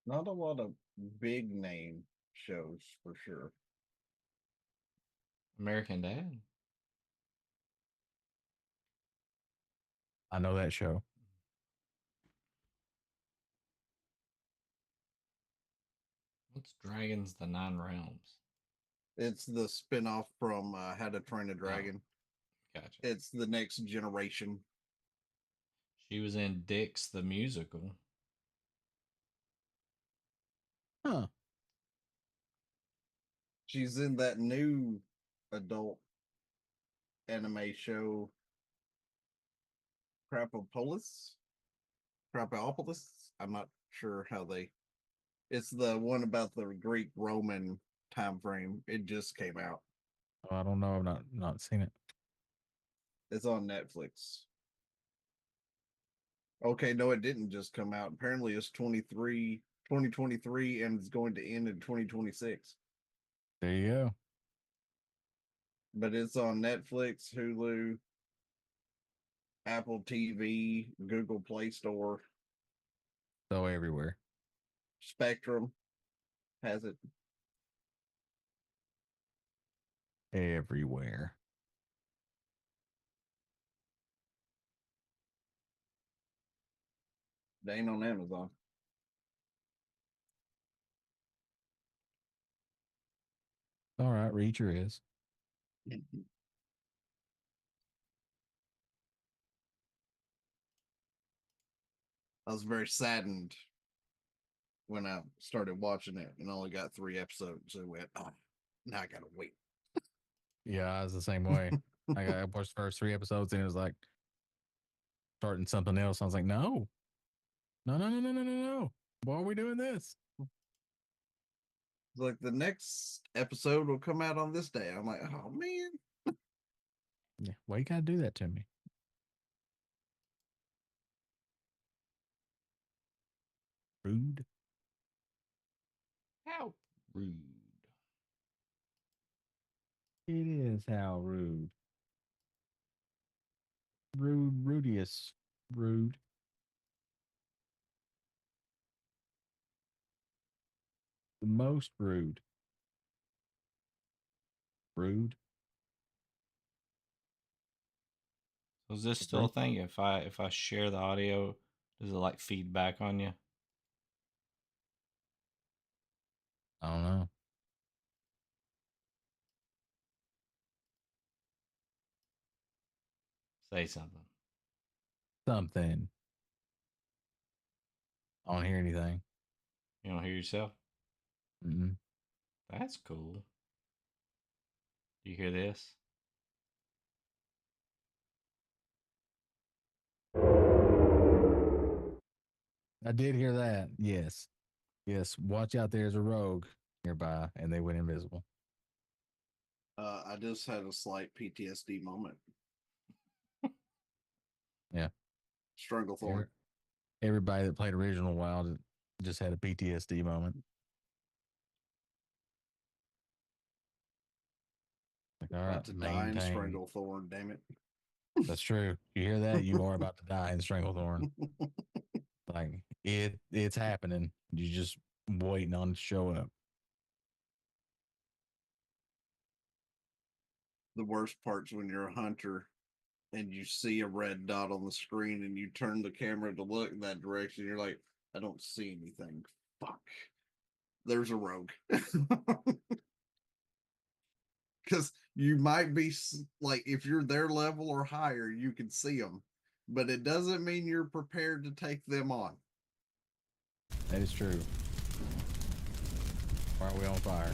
[SPEAKER 1] Not a lot of big name shows for sure.
[SPEAKER 2] American Dad.
[SPEAKER 3] I know that show.
[SPEAKER 2] What's Dragons the Nine Realms?
[SPEAKER 1] It's the spinoff from How to Train a Dragon.
[SPEAKER 2] Gotcha.
[SPEAKER 1] It's the next generation.
[SPEAKER 2] She was in Dix the Musical.
[SPEAKER 3] Huh.
[SPEAKER 1] She's in that new adult anime show, Crapopolis. Crapopolis. I'm not sure how they. It's the one about the Greek Roman time frame. It just came out.
[SPEAKER 3] Oh, I don't know. I've not seen it.
[SPEAKER 1] It's on Netflix. Okay, no, it didn't just come out. Apparently it's 2023 and it's going to end in 2026.
[SPEAKER 3] There you go.
[SPEAKER 1] But it's on Netflix, Hulu, Apple TV, Google Play Store,
[SPEAKER 3] So everywhere.
[SPEAKER 1] Spectrum has it.
[SPEAKER 3] Everywhere.
[SPEAKER 1] They ain't on Amazon.
[SPEAKER 3] All right, Reacher is.
[SPEAKER 1] I was very saddened when I started watching it and only got 3 episodes. So I went, oh, now I gotta wait.
[SPEAKER 3] Yeah, I was the same way. I watched the first 3 episodes and it was like starting something else. I was like, no. No. Why are we doing this?
[SPEAKER 1] It's like the next episode will come out on this day. I'm like, oh man.
[SPEAKER 3] Yeah, why you gotta do that to me? Rude.
[SPEAKER 2] How rude.
[SPEAKER 3] It is how rude. Rudius. Rude. The most rude. Rude.
[SPEAKER 2] So is this still a thing? If I share the audio, does it like feedback on you?
[SPEAKER 3] I don't know.
[SPEAKER 2] Say something.
[SPEAKER 3] Something. I don't hear anything.
[SPEAKER 2] You don't hear yourself?
[SPEAKER 3] Mm-mm.
[SPEAKER 2] That's cool. Do you hear this?
[SPEAKER 3] I did hear that. Yes. Yes. Watch out. There's a rogue nearby and they went invisible.
[SPEAKER 1] I just had a slight PTSD moment.
[SPEAKER 3] Yeah.
[SPEAKER 1] Stranglethorn.
[SPEAKER 3] everybody that played original WoW just had a PTSD moment. Like, all
[SPEAKER 1] About
[SPEAKER 3] right,
[SPEAKER 1] to die in
[SPEAKER 3] maintain.
[SPEAKER 1] Stranglethorn, damn it.
[SPEAKER 3] That's true. You hear that? You are about to die in Stranglethorn. Like it's happening. You just waiting on it to show up.
[SPEAKER 1] The worst part's when you're a hunter and you see a red dot on the screen and you turn the camera to look in that direction. You're like, I don't see anything. Fuck. There's a rogue. Because you might be like, if you're their level or higher, you can see them, but it doesn't mean you're prepared to take them on.
[SPEAKER 3] That is true. Why are we on fire?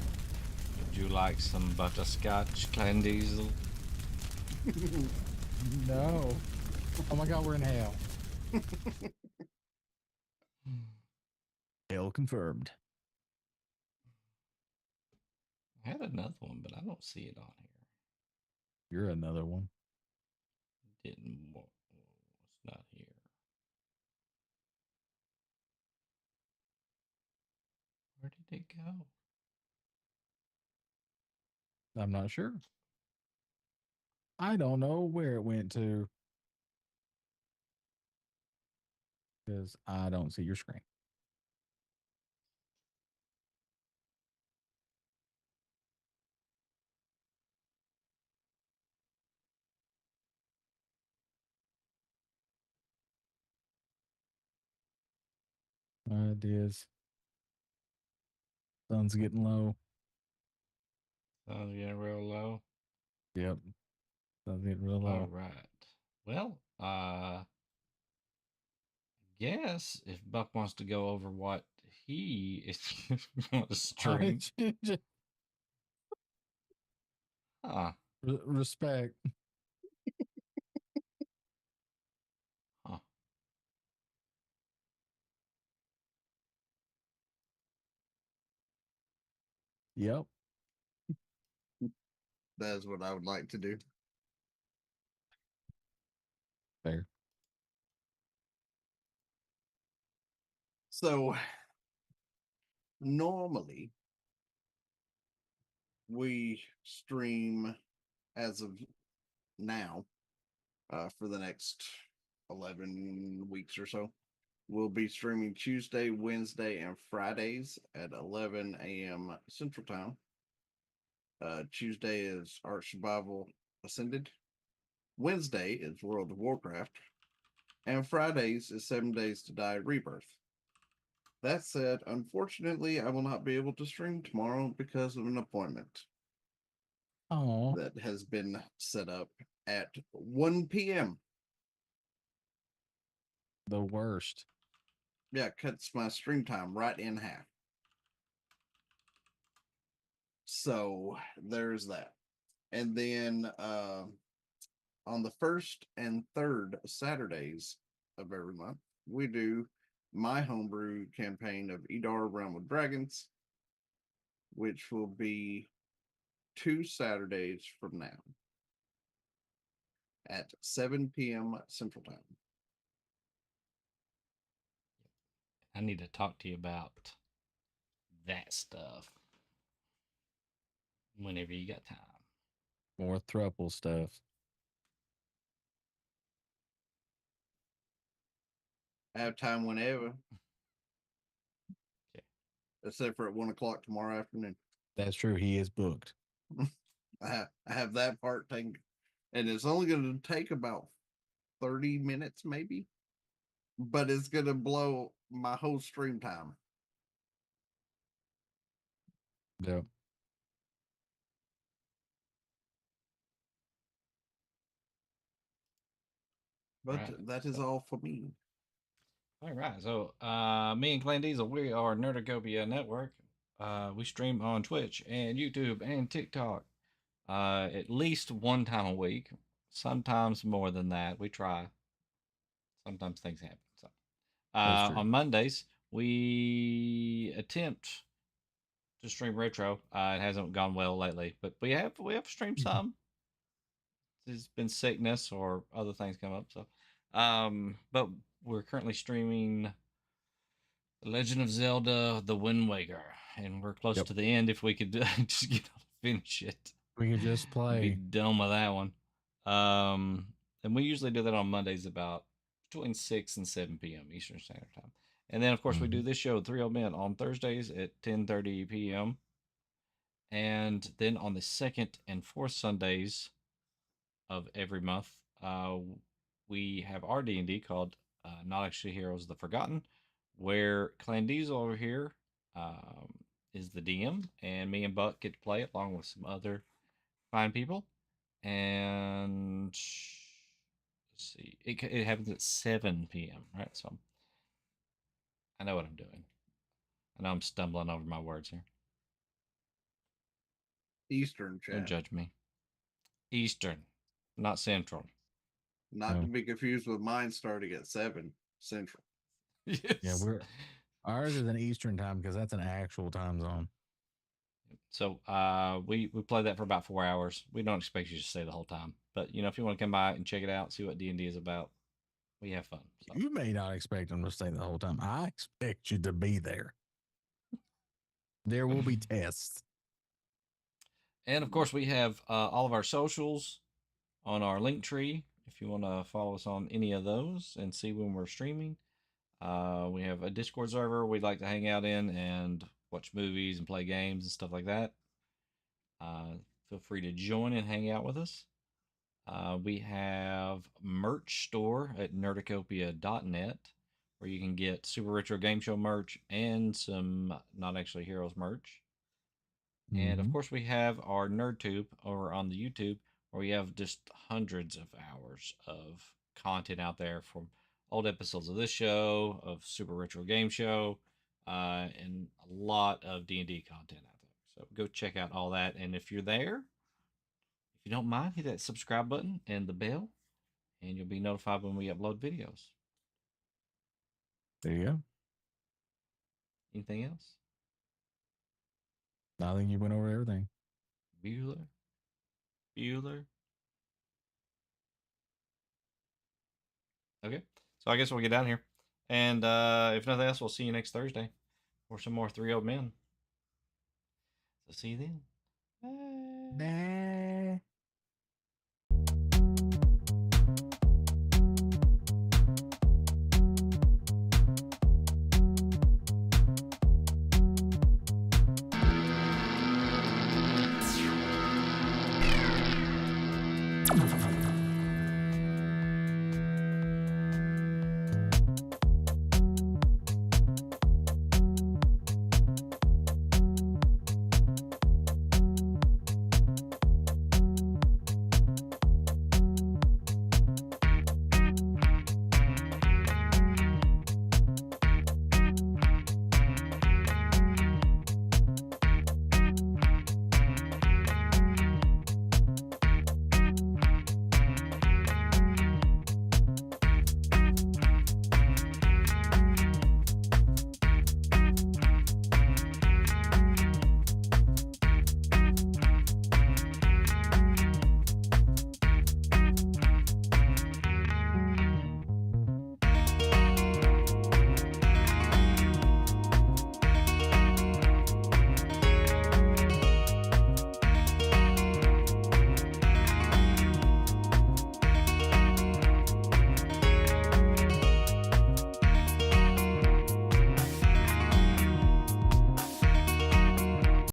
[SPEAKER 2] Would you like some butterscotch, Clan Diesel?
[SPEAKER 3] No. Oh my god, we're in hell. Hell confirmed.
[SPEAKER 2] I had another one, but I don't see it on here.
[SPEAKER 3] You're another one.
[SPEAKER 2] Didn't. It's not here. Where did it go?
[SPEAKER 3] I'm not sure. I don't know where it went to. Because I don't see your screen. It is. Sun's getting low.
[SPEAKER 2] Sun's getting real low.
[SPEAKER 3] Yep. Sun's getting real
[SPEAKER 2] All
[SPEAKER 3] low.
[SPEAKER 2] right. Well, guess if Buck wants to go over what he is going to stream. Huh.
[SPEAKER 3] Respect.
[SPEAKER 2] Huh.
[SPEAKER 3] Yep.
[SPEAKER 1] That is what I would like to do.
[SPEAKER 3] Fair.
[SPEAKER 1] So normally we stream as of now for the next 11 weeks or so. We'll be streaming Tuesday, Wednesday, and Fridays at 11 a.m. Central Time. Tuesday is Ark Survival Ascended. Wednesday is World of Warcraft. And Fridays is 7 Days to Die Rebirth. That said, unfortunately, I will not be able to stream tomorrow because of an appointment
[SPEAKER 3] Oh,
[SPEAKER 1] that has been set up at 1 p.m.
[SPEAKER 3] the worst.
[SPEAKER 1] Yeah, cuts my stream time right in half. So there's that. And then on the first and third Saturdays of every month, we do my homebrew campaign of Idar Realm of Dragons, which will be 2 Saturdays from now at 7 p.m. Central Time.
[SPEAKER 2] I need to talk to you about that stuff whenever you got time.
[SPEAKER 3] More thruple stuff.
[SPEAKER 1] I have time whenever.
[SPEAKER 2] Okay.
[SPEAKER 1] Except for at 1 o'clock tomorrow afternoon.
[SPEAKER 3] That's true. He is booked.
[SPEAKER 1] I have that part taken, and it's only going to take about 30 minutes, maybe, but it's going to blow my whole stream time.
[SPEAKER 3] Yep.
[SPEAKER 1] But
[SPEAKER 2] Right.
[SPEAKER 1] that is all for me.
[SPEAKER 2] All right. So, me and Clan Diesel, we are Nerdagobia Network. We stream on Twitch and YouTube and TikTok at least one time a week. Sometimes more than that. We try. Sometimes things happen. So,
[SPEAKER 3] That's true.
[SPEAKER 2] on Mondays, we attempt to stream retro. It hasn't gone well lately, but we have streamed some. There's been sickness or other things come up. So, But we're currently streaming The Legend of Zelda: The Wind Waker, and we're close
[SPEAKER 3] Yep.
[SPEAKER 2] to the end. If we could just get on finish it,
[SPEAKER 3] We can just
[SPEAKER 2] be
[SPEAKER 3] play.
[SPEAKER 2] done with that one. And we usually do that on Mondays about between 6 and 7 p.m. Eastern Standard Time. And then, of course, we do this show, Three Old Men, on Thursdays at 10:30 p.m. And then on the second and fourth Sundays of every month, we have our D&D called Not Actually Heroes: The Forgotten, where Clan Diesel over here is the DM, and me and Buck get to play along with some other fine people. And let's see, it happens at 7 p.m. Right, so I know what I'm doing. I know I'm stumbling over my words here.
[SPEAKER 1] Eastern
[SPEAKER 2] Don't
[SPEAKER 1] chat.
[SPEAKER 2] judge me. Eastern, not Central.
[SPEAKER 1] Not to be confused with mine starting at 7 Central.
[SPEAKER 2] Yes.
[SPEAKER 3] Yeah, ours is an Eastern time because that's an actual time zone.
[SPEAKER 2] So we play that for about 4 hours. We don't expect you to stay the whole time, but if you want to come by and check it out, see what D&D is about, we have fun. So.
[SPEAKER 3] You may not expect them to stay the whole time. I expect you to be there. There will be tests.
[SPEAKER 2] And of course, we have all of our socials on our link tree. If you want to follow us on any of those and see when we're streaming, we have a Discord server we'd like to hang out in and watch movies and play games and stuff like that. Feel free to join and hang out with us. We have merch store at nerdicopia.net where you can get Super Retro Game Show merch and some Not Actually Heroes merch. And of course, we have our NerdTube over on the YouTube where we have just hundreds of hours of content out there from old episodes of this show, of Super Retro Game Show, and a lot of D&D content out there. So go check out all that. And if you're there, if you don't mind, hit that subscribe button and the bell, and you'll be notified when we upload videos.
[SPEAKER 3] There you go.
[SPEAKER 2] Anything else?
[SPEAKER 3] I think you went over everything.
[SPEAKER 2] Bueller? Okay. So I guess we'll get down here. And if nothing else, we'll see you next Thursday for some more Three Old Men. So see you then. Bye.
[SPEAKER 3] Bye.